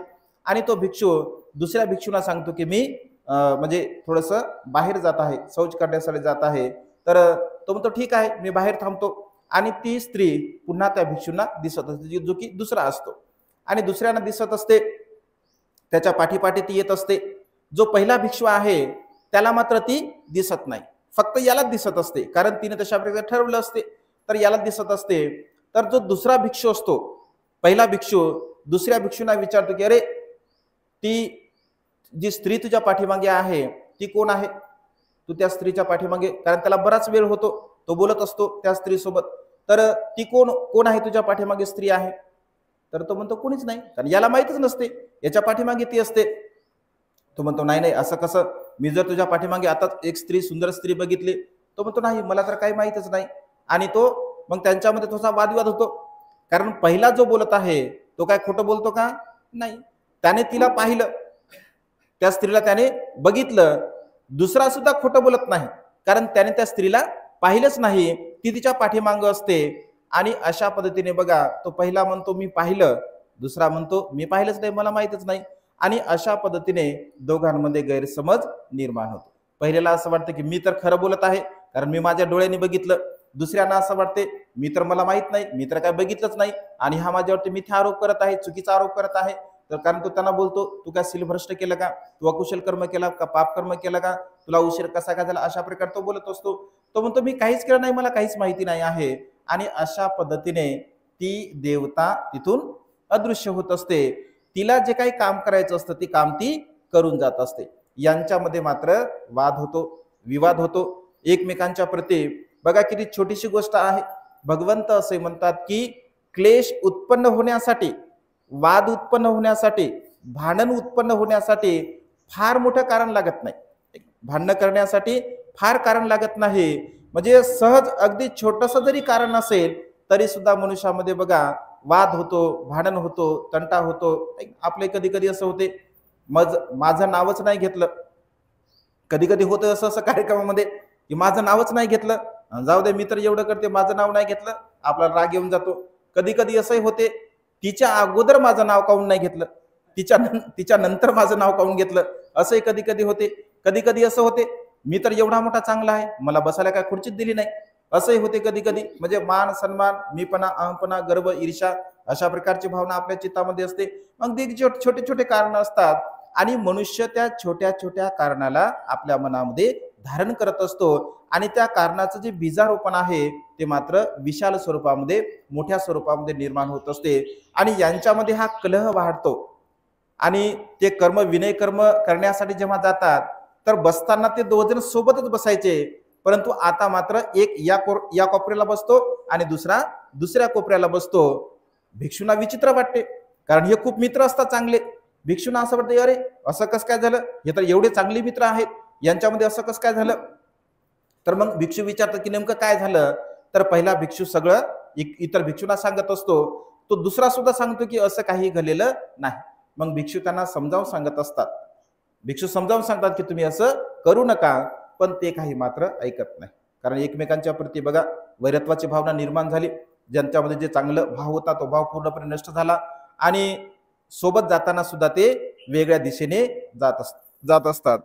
आणि तो भिक्षू दुसऱ्या भिक्षूला सांगतो की मी म्हणजे थोडस बाहेर जात आहे, शौच करण्यासाठी जात आहे. तर तो म्हणतो ठीक आहे मी बाहेर थांबतो. आणि ती स्त्री पुन्हा त्या भिक्षूंना दिसत असते, जो की दुसरा असतो. आणि दुसऱ्यांना दिसत असते, त्याच्या पाठीपाठी ती येत असते. जो पहिला भिक्षू आहे त्याला मात्र ती दिसत नाही, फक्त यालाच दिसत असते, कारण तिने तशा प्रकारे ठरवलं असते तर याला दिसत असते. तर जो दुसरा भिक्षू असतो, पहिला भिक्षू दुसऱ्या भिक्षूंना विचारतो की अरे ती जी स्त्री तुझ्या पाठीमागे आहे ती कोण आहे, तू त्या स्त्रीच्या पाठीमागे, कारण त्याला बराच वेळ होतो, तो बोलत असतो त्या स्त्री सोबत, तर ती कोण कोण आहे तुझ्या पाठीमागे स्त्री आहे. तर तो म्हणतो कोणीच नाही, कारण याला माहितच नसते याच्या पाठीमागे ती असते. तो म्हणतो नाही नाही असं कसं, मी जर तुझ्या पाठीमागे आता एक स्त्री सुंदर स्त्री बघितली. तो म्हणतो नाही मला तर काही माहितच नाही. आणि तो मग त्यांच्यामध्ये थोडासा वादविवाद होतो, कारण पहिला जो बोलत आहे तो काय खोटं बोलतो का नाही, त्याने तिला पाहिलं, त्या स्त्रीला त्याने बघितलं. दुसरा सुद्धा खोटं बोलत नाही, कारण त्याने त्या स्त्रीला पाहिलंच नाही, ती तिच्या पाठीमागं असते. आणि अशा पद्धतीने बघा तो पहिला म्हणतो मी पाहिलं, दुसरा म्हणतो मी पाहिलंच नाही, मला माहितच नाही. आणि अशा पद्धतीने दोघांमध्ये गैरसमज निर्माण होतो. पहिल्याला असं वाटतं की मी तर खरं बोलत आहे कारण मी माझ्या डोळ्यांनी बघितलं, दुसऱ्यांना असं वाटते मी तर मला माहित नाही, मी तर काय बघितलंच नाही आणि हा माझ्यावरती मिथ्या आरोप करत आहे, चुकीचा आरोप करत आहे. तर कारण तो त्यांना बोलतो तू काय शीलभ्रष्ट केलं का, तू अकुशल कर्म केला का, पाप कर्म केलं का, तुला उशीर कसा काय झाला, अशा प्रकारे तो बोलत असतो. तो म्हणतो मी काहीच केलं नाही, मला काहीच माहिती नाही आहे. आणि अशा पद्धतीने ती देवता तिथून अदृश्य होत असते. तिला जे काही काम करायचं असतं ते काम ती करून जात असते. यांच्यामध्ये मात्र वाद होतो, विवाद होतो एकमेकांच्या प्रती. बघा किती छोटीशी गोष्ट आहे. भगवंत असे म्हणतात की क्लेश उत्पन्न होण्यासाठी, वाद उत्पन्न होण्यासाठी, भांडण उत्पन्न होण्यासाठी फार मोठं कारण लागत नाही. भांडण करण्यासाठी फार कारण लागत नाही. म्हणजे सहज अगदी छोटस जरी कारण असेल तरी सुद्धा मनुष्यामध्ये बघा वाद होतो, भांडण होतो, तंटा होतो. आपले कधी कधी असं होते माझं नावच नाही घेतलं, कधी कधी होतं असं कार्यक्रमामध्ये की माझं नावच नाही घेतलं, जाऊ दे मी तर एवढं करते, माझं नाव नाही घेतलं, आपला राग येऊन जातो. कधी कधी असंही होते तिच्या अगोदर माझं नाव काऊन नाही घेतलं, तिच्या नंतर माझं नाव काऊन घेतलं, असंही कधी कधी होते. कधी कधी असं होते मी तर एवढा मोठा चांगला आहे, मला बसायला काय खुर्चीत दिली नाही, असंही होते कधी कधी, म्हणजे मान सन्मान, मीपणा, अहमपणा, गर्व, ईर्ष्या अशा प्रकारची भावना आपल्या चित्तामध्ये असते. मग ते छोटे छोटे कारण असतात आणि मनुष्य त्या छोट्या छोट्या कारणाला आपल्या मनामध्ये धारण करत असतो आणि त्या कारणाचं जे बीजारोपण आहे ते मात्र विशाल स्वरूपामध्ये, मोठ्या स्वरूपामध्ये निर्माण होत असते आणि यांच्यामध्ये हा कलह वाढतो. आणि ते कर्म, विनय कर्म करण्यासाठी जेव्हा जातात तर बसताना ते दोघ जण सोबतच बसायचे, परंतु आता मात्र एक या कोपऱ्याला बसतो आणि दुसरा दुसऱ्या कोपऱ्याला बसतो. भिक्षूंना विचित्र वाटते, कारण हे खूप मित्र असतात चांगले. भिक्षूंना असं वाटतं, अरे असं कसं काय झालं, हे तर एवढे चांगले मित्र आहेत, यांच्यामध्ये असं कसं काय झालं. तर मग भिक्षू विचारतात की नेमकं काय झालं. तर पहिला भिक्षू सगळं इतर भिक्षूंना सांगत असतो, तो दुसरा सुद्धा सांगतो की असं काही घडलेलं नाही. मग भिक्षू त्यांना समजावून सांगत असतात, भिक्षू समजावून सांगतात की तुम्ही असं करू नका, पण ते काही मात्र ऐकत नाही. कारण एकमेकांच्या प्रती बघा वैरत्वाची भावना निर्माण झाली, ज्यांच्यामध्ये जे चांगलं भाव होता तो भाव पूर्णपणे नष्ट झाला आणि सोबत जाताना सुद्धा ते वेगळ्या दिशेने जात असतात.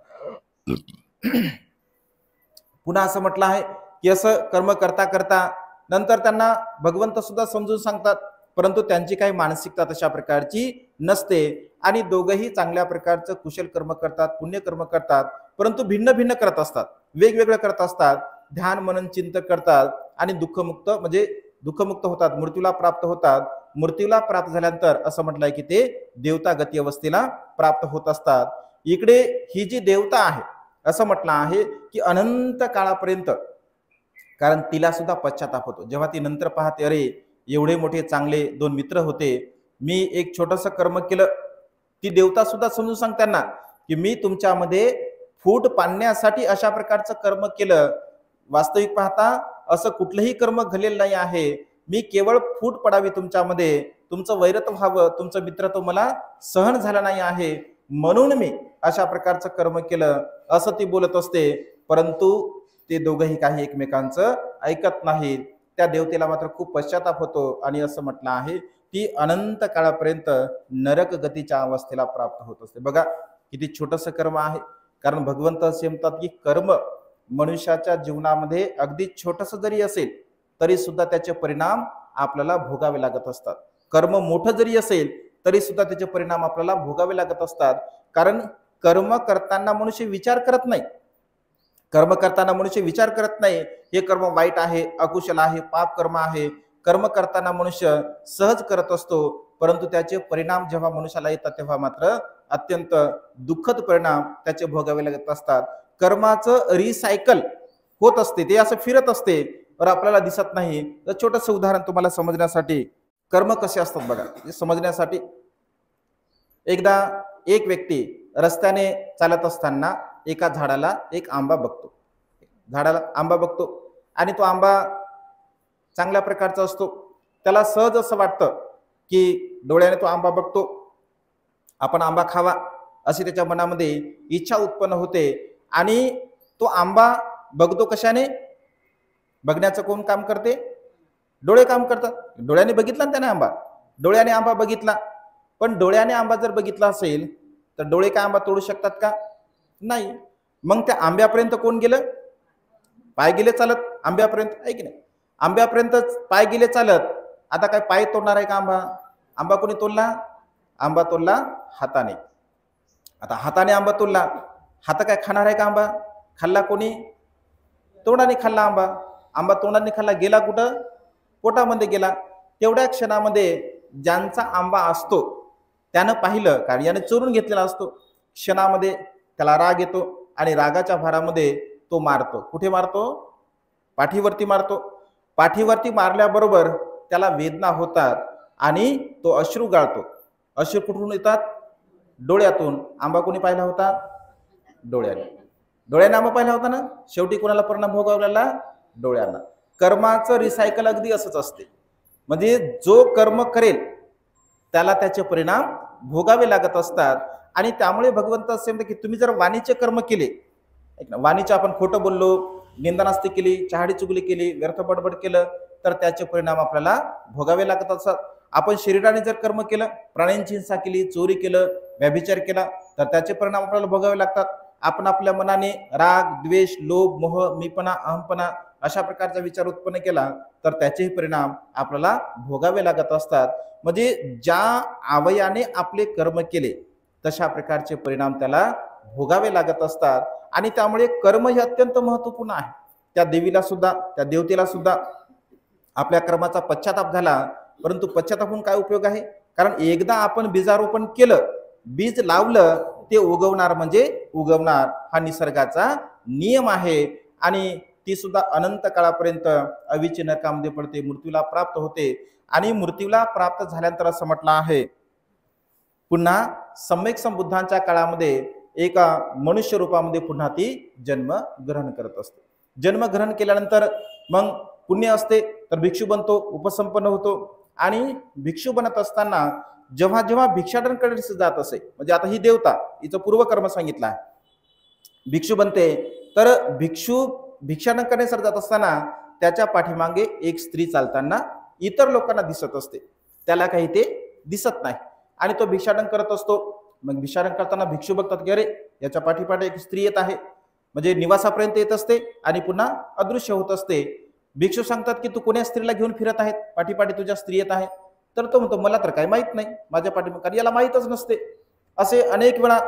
पुन्हा असं म्हटलं आहे की असं कर्म करता करता नंतर त्यांना भगवंत सुद्धा समजून सांगतात, परंतु त्यांची काही मानसिकता तशा प्रकारची नसते आणि दोघंही चांगल्या प्रकारचं कुशल कर्म करतात, पुण्यकर्म करतात, परंतु भिन्न भिन्न करत असतात, वेगवेगळं करत असतात. ध्यान मनन चिंतन करतात आणि दुःखमुक्त होतात, मृत्यूला प्राप्त होतात. मृत्यूला प्राप्त झाल्यानंतर असं म्हटलंय की ते देवता गती अवस्थेला प्राप्त होत असतात. इकडे ही जी देवता आहे असं म्हटलं आहे की अनंत काळापर्यंत, कारण तिला सुद्धा पश्चाताप होतो जेव्हा ती नंतर पाहते, अरे एवढे मोठे चांगले दोन मित्र होते, मी एक छोटंसं कर्म केलं. ती देवता सुद्धा समजून सांग त्यांना की मी तुमच्यामध्ये फूट पाडण्यासाठी अशा प्रकारचं कर्म केलं. वास्तविक पाहता असं कुठलंही कर्म घडलेलं नाही आहे, मी केवळ फूट पडावी तुमच्यामध्ये, तुमचं वैरत्व व्हावं, तुमचं मित्रत्व मला सहन झालं नाही आहे, म्हणून मी अशा प्रकारचं कर्म केलं, असं ती बोलत असते. परंतु ते दोघंही काही एकमेकांचं ऐकत नाहीत. त्या देवतेला मात्र खूप पश्चाताप होतो आणि असं म्हटलं आहे ती अनंत काळापर्यंत नरक गतीच्या अवस्थेला प्राप्त होत असते. बघा किती छोटंसं कर्म आहे, कारण भगवंत असे म्हणतात की कर्म मनुष्याच्या जीवनामध्ये अगदी छोटंसं जरी असेल तरी सुद्धा त्याचे परिणाम आपल्याला भोगावे लागत असतात. कर्म मोठं जरी असेल तरी सुद्धा त्याचे परिणाम आपल्याला भोगावे लागत असतात. कारण कर्म करताना मनुष्य विचार करत नाही, हे कर्म वाईट आहे, अकुशल आहे, पाप कर्म आहे. कर्म करताना मनुष्य सहज करत असतो, परंतु त्याचे परिणाम जेव्हा मनुष्याला येतात तेव्हा मात्र अत्यंत दुःखद परिणाम त्याचे भोगावे लागत असतात. कर्माचं रिसायकल होत असते, ते असं फिरत असते, तर आपल्याला दिसत नाही. तर छोटंसं उदाहरण तुम्हाला समजण्यासाठी, कर्म कसे असतात बघा समजण्यासाठी. एकदा एक व्यक्ती रस्त्याने चालत असताना एका झाडाला एक आंबा बघतो आणि तो आंबा चांगल्या प्रकारचा असतो. त्याला सहज असं वाटतं की डोळ्याने तो आंबा बघतो, आपण आंबा खावा अशी त्याच्या मनामध्ये इच्छा उत्पन्न होते आणि तो आंबा बघतो. कशाने बघण्याचं कोण काम करते? डोळे काम करतात. डोळ्याने बघितला ना त्याने आंबा, डोळ्याने आंबा बघितला. पण डोळ्याने आंबा जर बघितला असेल तर डोळे काय आंबा तोडू शकतात का? नाही. मग त्या आंब्यापर्यंत कोण गेलं? पाय गेले चालत आंब्यापर्यंत, आहे की नाही? आंब्यापर्यंत पाय गेले चालत. आता काय पाय तोडणार आहे का आंबा? आंबा कोणी तोडला? आंबा तोडला हाताने. आता हाताने आंबा तोडला, हात काय खाणार आहे का आंबा? खाल्ला कोणी? तोंडाने खाल्ला आंबा. आंबा तोंडाने खाल्ला, गेला कुठं? पोटामध्ये गेला. तेवढ्या क्षणामध्ये ज्यांचा आंबा असतो त्यानं पाहिलं, कारण याने चोरून घेतलेला असतो. क्षणामध्ये त्याला राग येतो आणि रागाच्या भारामध्ये तो मारतो. कुठे मारतो? पाठीवरती मारतो. पाठीवरती मारल्याबरोबर त्याला वेदना होतात आणि तो अश्रू गाळतो. अश्रू कुठून येतात? डोळ्यातून. आंबा कोणी पाहिला होता? डोळ्याने आंबा पाहिला होता ना. शेवटी कोणाला परिणाम भोगावला? डोळ्यांना. कर्माचं रिसायकल अगदी असंच असते, म्हणजे जो कर्म करेल त्याला त्याचे परिणाम भोगावे लागत असतात. आणि त्यामुळे भगवंत असे म्हणते की तुम्ही जर वाणीचे कर्म केले, वाणीचे आपण खोटं बोललो, निंदानास्ती केली, चहाडी चुगली केली, व्यर्थ बडबड केलं, तर त्याचे परिणाम आपल्याला भोगावे लागत असतात. आपण शरीराने जर कर्म केलं, प्राण्यांची हिंसा केली, चोरी केलं, व्यभिचार केला, तर त्याचे परिणाम आपल्याला भोगावे लागतात. आपण आपल्या मनाने राग, द्वेष, लोभ, मोह, मीपणा, अहमपणा अशा प्रकारचा विचार उत्पन्न केला तर त्याचेही परिणाम आपल्याला भोगावे लागत असतात. म्हणजे ज्या आवयाने आपले कर्म केले तशा प्रकारचे परिणाम त्याला भोगावे लागत असतात. आणि त्यामुळे कर्म हे अत्यंत महत्वपूर्ण आहे. त्या देवीला सुद्धा, त्या देवतेला सुद्धा आपल्या कर्माचा पश्चाताप झाला, परंतु पश्चाताप होऊन काय उपयोग आहे? कारण एकदा आपण बीजारोपण केलं, बीज लावलं, ते उगवणार म्हणजे उगवणार, हा निसर्गाचा नियम आहे. आणि ती सुद्धा अनंत काळापर्यंत अविची नरकामध्ये पडते, मृत्यूला प्राप्त होते. आणि मृत्यूला प्राप्त झाल्यानंतर असं म्हटलं आहे, पुन्हा सम्यक संबुद्धांच्या काळामध्ये एका मनुष्य रूपामध्ये पुन्हा ती जन्म ग्रहण करत असते. जन्म ग्रहण केल्यानंतर मग पुण्य असते तर भिक्षू बनतो, उपसंपन्न होतो. आणि भिक्षू बनत असताना जेव्हा जेव्हा भिक्षाटनकडे जात असे, म्हणजे आता ही देवता, हिचं पूर्वकर्म सांगितलं आहे, भिक्षू बनते, तर भिक्षाटन करण्यासाठी जात असताना त्याच्या पाठीमागे एक स्त्री चालताना इतर लोकांना दिसत असते, त्याला काही ते दिसत नाही. आणि तो भिक्षाटन करत असतो. मग भिक्षाटन करताना भिक्षू बघतात की अरे याच्या पाठीपाठी एक स्त्री येत आहे, म्हणजे निवासापर्यंत येत असते आणि पुन्हा अदृश्य होत असते. भिक्षू सांगतात की तू कोण्या स्त्रीला घेऊन फिरत आहेत, पाठीपाठी तुझ्या स्त्री येत आहे. तर तो म्हणतो मला तर काही माहित नाही, माझ्या पाठीमागे याला माहीतच नसते. असे अनेक वेळा.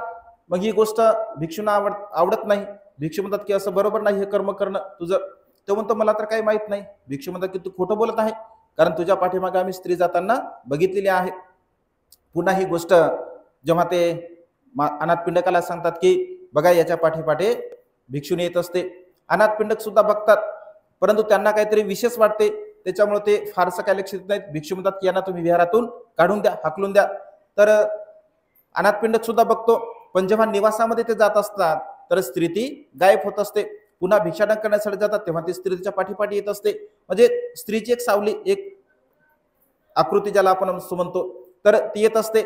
मग ही गोष्ट भिक्षूंना आवडत नाही. भिक्षू म्हणतात की असं बरोबर नाही हे कर्म करणं तुझं. तो म्हणतो मला तर काही माहित नाही. भिक्षू म्हणतात की तू खोटं बोलत आहे, कारण तुझ्या पाठीमागे आम्ही स्त्री जाताना बघितलेली आहे. पुन्हा ही गोष्ट जेव्हा ते अनाथपिंडकाला सांगतात की बघा याच्या पाठीपाठे भिक्षुनी येत असते, अनाथपिंडक सुद्धा बघतात, परंतु त्यांना काहीतरी विशेष वाटते, त्याच्यामुळे ते फारसं काय लक्ष देत नाहीत. भिक्षू म्हणतात की यांना तुम्ही विहारातून काढून द्या, हाकलून द्या. तर अनाथपिंडक सुद्धा बघतो, पण जेव्हा निवासामध्ये ते जात असतात तर स्त्री ती गायब होत असते. पुन्हा भिक्षाटन करण्यासाठी जातात तेव्हा ती स्त्री तिच्या पाठीपाठी येत असते. म्हणजे स्त्रीची एक सावली, एक आकृती ज्याला आपण म्हणतो, तर ती येत असते.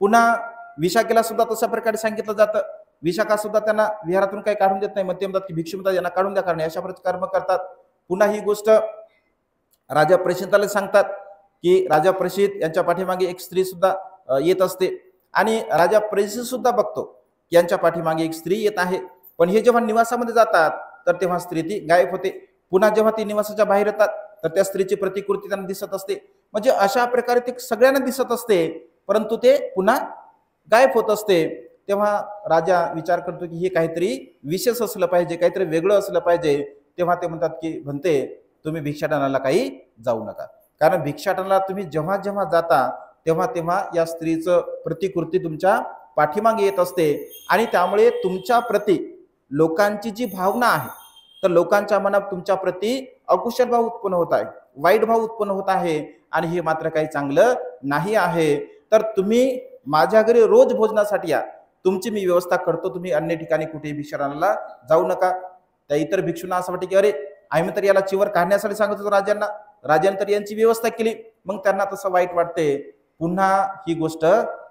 पुन्हा विशाखेला सुद्धा तशा प्रकारे सांगितलं जातं. विशाखा सुद्धा त्यांना विहारातून काही काढून देत नाही, मग ते म्हणतात की भिक्षू म्हणतात यांना काढून द्या, कारण अशा प्रकारे कर्म करतात. पुन्हा ही गोष्ट राजा प्रसिद्धाला सांगतात की राजा प्रसिद्ध यांच्या पाठीमागे एक स्त्री सुद्धा येत असते. आणि राजा प्रसिद्ध सुद्धा बघतो की यांच्या पाठीमागे एक स्त्री येत आहे. पण हे जेव्हा निवासामध्ये जातात तर तेव्हा स्त्री ती गायब होते. पुन्हा जेव्हा ती निवासाच्या बाहेर येतात तर त्या स्त्रीची प्रतिकृती त्यांना दिसत असते. म्हणजे अशा प्रकारे ते सगळ्यांना दिसत असते, परंतु ते पुन्हा गायब होत असते. तेव्हा राजा विचार करतो की हे काहीतरी विशेष असलं पाहिजे, काहीतरी वेगळं असलं पाहिजे. तेव्हा ते म्हणतात की म्हणते तुम्ही भिक्षाटनाला काही जाऊ नका, कारण भिक्षाटनाला तुम्ही जेव्हा जेव्हा जाता तेव्हा तेव्हा या स्त्रीचं प्रतिकृती तुमच्या पाठीमागे येत असते. आणि त्यामुळे तुमच्या प्रती लोकांची जी भावना आहे, तर लोकांच्या मनात तुमच्या प्रती अकुशल भाव उत्पन्न होत आहे, वाईट भाव उत्पन्न होत आहे, आणि हे मात्र काही चांगलं नाही आहे. तर तुम्ही माझ्या घरी रोज भोजनासाठी या, तुमची मी व्यवस्था करतो, तुम्ही अन्य ठिकाणी कुठेही भिक्षाटनाला जाऊ नका. त्या इतर भिक्षूंना असं वाटते की अरे आम्ही तर याला चिवर काढण्यासाठी सांगत होतो राजांना, राजांनी तर यांची व्यवस्था केली. मग त्यांना तसं वाईट वाटते. पुन्हा ही गोष्ट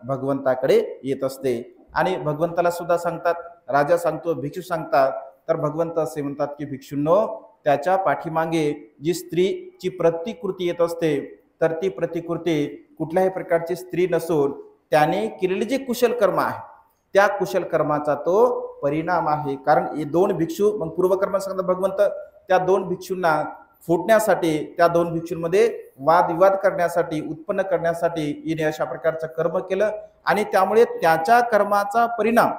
भगवंताकडे येत असते आणि भगवंताला सुद्धा सांगतात. राजा सांगतो, भिक्षू सांगतात, तर भगवंत असे म्हणतात की भिक्षूंनो, त्याच्या पाठीमागे जी स्त्रीची प्रतिकृती येत असते तर ती प्रतिकृती कुठल्याही प्रकारची स्त्री नसून त्याने केलेले जे कुशल कर्म आहे त्या कुशल कर्माचा तो परिणाम आहे. कारण हे दोन भिक्षू, मग पूर्वकर्म सांगतात भगवंत, त्या दोन भिक्षूंना फुटण्यासाठी, त्या दोन भिक्षूंमध्ये वादविवाद करण्यासाठी, उत्पन्न करण्यासाठी हिने अशा प्रकारचं कर्म केलं. आणि त्यामुळे त्याच्या कर्माचा परिणाम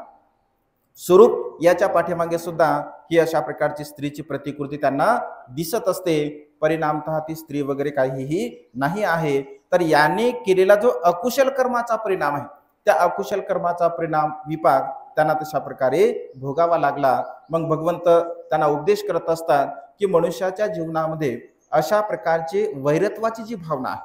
स्वरूप याच्या पाठीमागे सुद्धा ही अशा प्रकारची स्त्रीची प्रतिकृती त्यांना दिसत असते. परिणामतः ती स्त्री वगैरे काहीही नाही आहे. तर याने केलेला जो अकुशल कर्माचा परिणाम आहे, त्या अकुशल कर्माचा परिणाम, विपाक त्यांना तशा प्रकारे भोगावा लागला. मग भगवंत त्यांना उपदेश करत असतात की मनुष्याच्या जीवनामध्ये अशा प्रकारचे वैरत्वाची जी भावना आहे,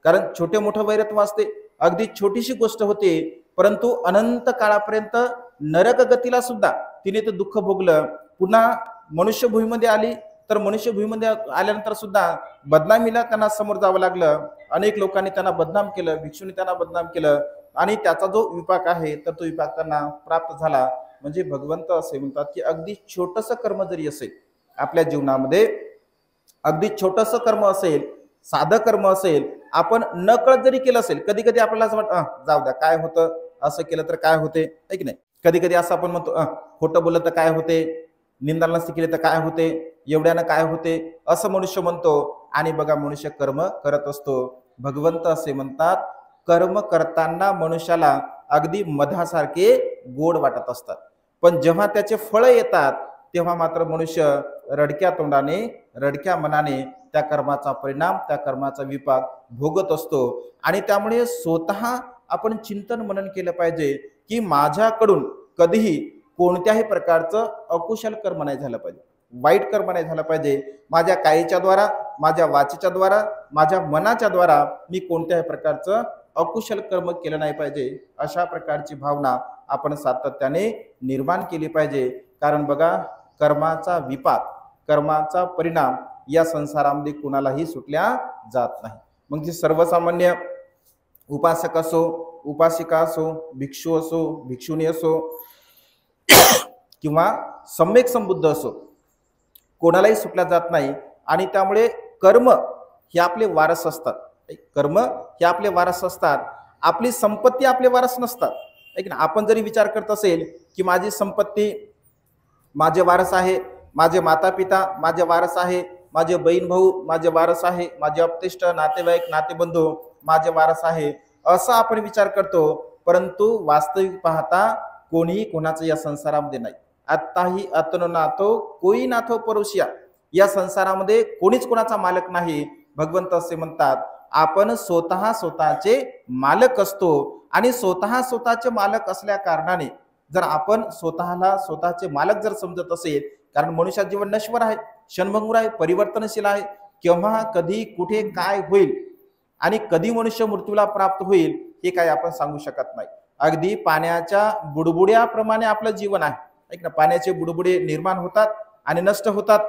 कारण छोटे मोठं वैरत्व असते, अगदी छोटीशी गोष्ट होते, परंतु अनंत काळापर्यंत नरक गतीला सुद्धा तिने ते दुःख भोगलं. पुन्हा मनुष्यभूमीमध्ये आली, तर मनुष्यभूमीमध्ये आल्यानंतर सुद्धा बदनामीला त्यांना समोर जावं लागलं. अनेक लोकांनी त्यांना बदनाम केलं, भिक्षूंनी त्यांना बदनाम केलं, आणि त्याचा जो विपाक आहे तर तो विपाक त्यांना प्राप्त झाला. म्हणजे भगवंत असे म्हणतात की अगदी छोटंसं कर्म जरी असेल आपल्या जीवनामध्ये, अगदी छोटंसं कर्म असेल, साधं कर्म असेल, आपण नकळत जरी केलं असेल, कधी कधी आपल्याला असं वाटतं जाऊ द्या काय होतं, असं केलं तर काय होते, आहे की नाही. कधी कधी असं आपण म्हणतो खोटं बोललं तर काय होते, निंदा नसती केली तर काय होते, एवढ्यानं काय होते असं मनुष्य म्हणतो. आणि बघा मनुष्य कर्म करत असतो. भगवंत असे म्हणतात कर्म करताना मनुष्याला अगदी मधासारखे गोड वाटत असतात, पण जेव्हा त्याचे फळ येतात तेव्हा मात्र मनुष्य रडक्या तोंडाने रडक्या मनाने त्या कर्माचा परिणाम त्या कर्माचा विपाक भोगत असतो. आणि त्यामुळे स्वतः आपण चिंतन मनन केलं पाहिजे की माझ्याकडून कधीही कोणत्याही प्रकारचं अकुशल कर्म नाही झालं पाहिजे, वाईट कर्म नाही झालं पाहिजे. माझ्या कायेच्या द्वारा, माझ्या वाचेच्या द्वारा, माझ्या मनाच्या द्वारा मी कोणत्याही प्रकारचं अकुशल कर्म केलं नाही पाहिजे. अशा प्रकारची भावना आपण सातत्याने निर्माण केली पाहिजे. कारण बघा कर्माचा विपाक, कर्माचा परिणाम या संसारामध्ये कुणालाही सुटल्या जात नाही. मग ते सर्वसामान्य उपासक असो, उपासिका असो, भिक्षू असो, भिक्षुणी असो किंवा सम्यक संबुद्ध असो, कोणालाही सुटल्या जात नाही. आणि त्यामुळे कर्म हे आपले वारस असतात. कर्म हे आपले वारस असतात. आपली संपत्ती आपले वारस नसतात. ऐक ना, आपण जरी विचार करत असेल की माझी संपत्ती माझे वारस आहे, माझे माता पिता माझे वारस आहे, माझे बहीण भाऊ माझे वारस आहे, माझे अपतिष्ट नातेवाईक नातेबंधू माझे वारस आहे, असा आपण विचार करतो. परंतु वास्तविक पाहता कोणीही कोणाचं या संसारामध्ये नाही. आत्ताही अतनो नाथो कोई नाथो परोशिया. या संसारामध्ये कोणीच कोणाचा मालक नाही. भगवंत असे म्हणतात आपण स्वतः स्वतःचे मालक असतो. आणि स्वतः स्वतःचे मालक असल्या कारणाने जर आपण स्वतःला स्वतःचे मालक जर समजत असेल, कारण मनुष्याचे जीवन नश्वर आहे, क्षणभंगुर आहे, परिवर्तनशील आहे, केव्हा कधी कुठे काय होईल आणि कधी मनुष्य मृत्यूला प्राप्त होईल हे काय आपण सांगू शकत नाही. अगदी पाण्याच्या बुडबुड्याप्रमाणे आपलं जीवन आहे. ऐक ना, पाण्याचे बुडबुडे निर्माण होतात आणि नष्ट होतात,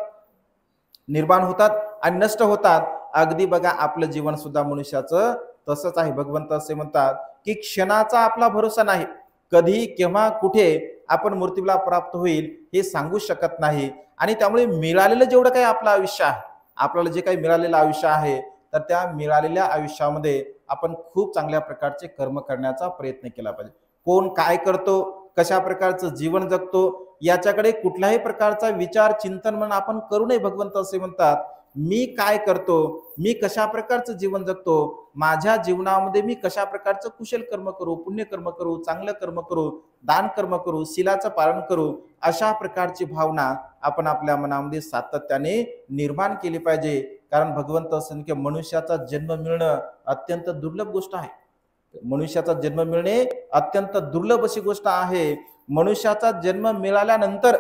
निर्माण होतात आणि नष्ट होतात. अगदी बघा आपलं जीवन सुद्धा मनुष्याचं तसंच आहे. भगवंत असे म्हणतात की क्षणाचा आपला भरोसा नाही, कधी केव्हा कुठे आपण मृत्यूला प्राप्त होईल हे सांगू शकत नाही. आणि त्यामुळे मिळालेलं जेवढं काही आपलं आयुष्य आहे, आपल्याला जे काही मिळालेलं आयुष्य आहे, तर त्या मिळालेल्या आयुष्यामध्ये आपण खूप चांगल्या प्रकारचे कर्म करण्याचा प्रयत्न केला पाहिजे. कोण काय करतो, कशा प्रकारचं जीवन जगतो याच्याकडे कुठल्याही प्रकारचा विचार चिंतन म्हणून आपण करू नये. भगवंत असे म्हणतात मी काय करतो, मी कशा प्रकारचं जीवन जगतो, माझ्या जीवनामध्ये मी कशा प्रकारचं कुशल कर्म करू, पुण्य कर्म करू, चांगलं कर्म करू, दान कर्म करू, शीलाचं पालन करू, अशा प्रकारची भावना आपण आपल्या मनामध्ये सातत्याने निर्माण केली पाहिजे. कारण भगवंत असं की मनुष्याचा जन्म मिळणं अत्यंत दुर्लभ गोष्ट आहे. मनुष्याचा जन्म मिळणे अत्यंत दुर्लभ अशी गोष्ट आहे. मनुष्याचा जन्म मिळाल्यानंतर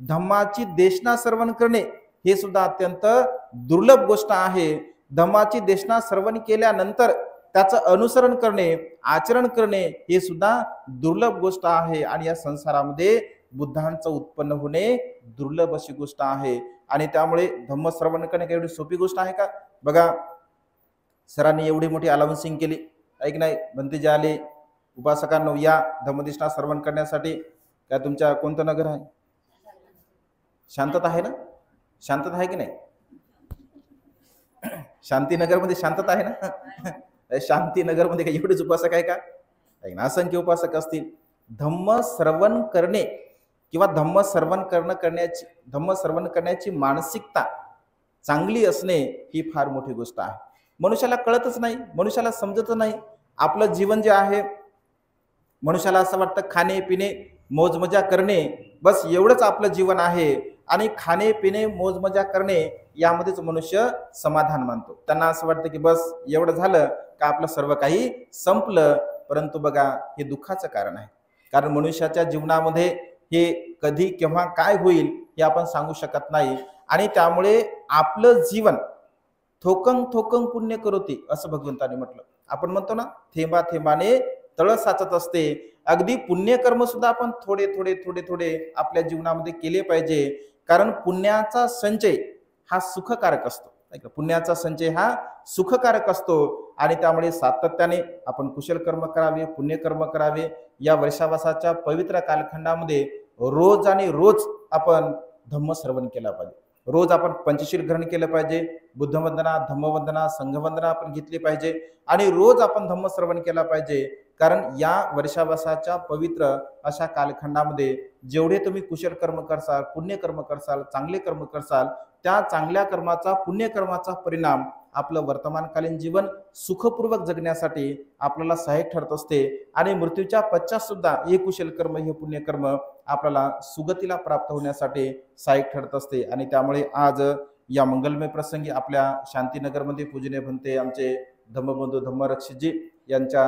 धम्माची देशना श्रवण करणे हे सुद्धा अत्यंत दुर्लभ गोष्ट आहे. धम्माची देशना श्रवण केल्यानंतर त्याचं अनुसरण करणे, आचरण करणे हे सुद्धा दुर्लभ गोष्ट आहे. आणि या संसारामध्ये बुद्धांचं उत्पन्न होणे दुर्लभ अशी गोष्ट आहे. आणि त्यामुळे धम्म श्रवण करणे काही एवढी सोपी गोष्ट आहे का? बघा सरांनी एवढी मोठी अलाउन्सिंग केली, ऐक नाही भंतेजी आले, उपासकांनो या धम्मदेशना श्रवण करण्यासाठी. काय तुमच्या कोणतं नगर आहे? शांतता आहे ना? शांतता आहे की नाही? शांतीनगरमध्ये शांतता आहे ना? शांतीनगरमध्ये काही एवढेच उपासक आहे का? असंख्य उपासक असतील. धम्म श्रवण करणे किंवा धम्म श्रवण करण्याची मानसिकता चांगली असणे ही फार मोठी गोष्ट आहे. मनुष्याला कळतच नाही, मनुष्याला समजतच नाही. आपलं जीवन जे आहे, मनुष्याला असं वाटतं खाणे पिणे मौजमजा करणे बस एवढंच आपलं जीवन आहे. आणि खाणे पिणे मौजमजा करणे यामध्येच मनुष्य समाधान मानतो. त्यांना असं वाटतं की बस एवढं झालं का आपलं सर्व काही संपलं. परंतु बघा हे दुःखाचं कारण आहे. कारण मनुष्याच्या जीवनामध्ये हे कधी केव्हा काय होईल हे आपण सांगू शकत नाही. आणि त्यामुळे आपलं जीवन थोकं थोकं पुण्य करोती असं भगवंताने म्हटलं. आपण म्हणतो ना थेंबा थेंबाने तळ साचत असते. अगदी पुण्यकर्म सुद्धा आपण थोडे थोडे थोडे थोडे आपल्या जीवनामध्ये केले पाहिजे. कारण पुण्याचा संचय हा सुखकारक असतो. पुण्याचा संचय हा सुखकारक असतो. आणि त्यामुळे सातत्याने आपण कुशल कर्म करावे, पुण्यकर्म करावे. या वर्षावासाच्या पवित्र कालखंडामध्ये रोज आणि रोज आपण धम्म श्रवण केला पाहिजे. रोज आपण पंचशील ग्रहण केलं पाहिजे. बुद्धवंदना, धम्मवंदना, संघवंदना आपण घेतली पाहिजे. आणि रोज आपण धम्म श्रवण केला पाहिजे. कारण या वर्षावसाच्या पवित्र अशा कालखंडामध्ये जेवढे तुम्ही कुशल कर्म करसाल, पुण्यकर्म करसाल, चांगले कर्म करसाल, त्या चांगल्या कर्माचा, पुण्यकर्माचा परिणाम आपलं वर्तमानकालीन जीवन सुखपूर्वक जगण्यासाठी आपल्याला सहाय्यक ठरत असते आणि मृत्यूच्या पश्चात सुद्धा हे कुशल कर्म, हे पुण्यकर्म आपल्याला सुगतीला प्राप्त होण्यासाठी सहाय्यक ठरत असते. आणि त्यामुळे आज या मंगलमय प्रसंगी आपल्या शांतीनगरमध्ये पूजनीय भंते आमचे धम्मबंधू धम्मरक्षितजी यांच्या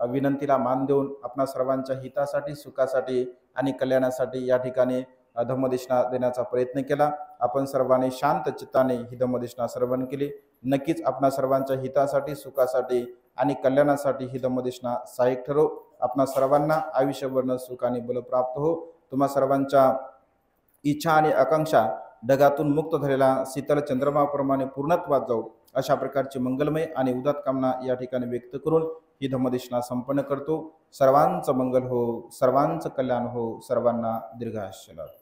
विनंतीला मान देऊन आपणा सर्वांच्या हितासाठी, सुखासाठी आणि कल्याणासाठी या ठिकाणी धम्मदेशना देण्याचा प्रयत्न केला. आपण सर्वांनी शांत चित्ताने ही धम्मदेशना श्रवण केली. नक्कीच आपणा सर्वांच्या हितासाठी, सुखासाठी आणि कल्याणासाठी ही धम्मदेशना सहाय्यक ठरो. आपणा सर्वांना आयुष्यभर सुख आणि बल प्राप्त हो. तुम्हा सर्वांच्या इच्छा आणि आकांक्षा ढगातून मुक्त झालेला शीतल चंद्रमाप्रमाणे पूर्णत्वात जाऊ अशा प्रकारची मंगलमय आणि उदात्त कामना या ठिकाणी व्यक्त करून ही धम्मदेशना संपन्न करतो. सर्वांचं मंगल हो, सर्वांचं कल्याण हो, सर्वांना दीर्घायुष्य लाभो.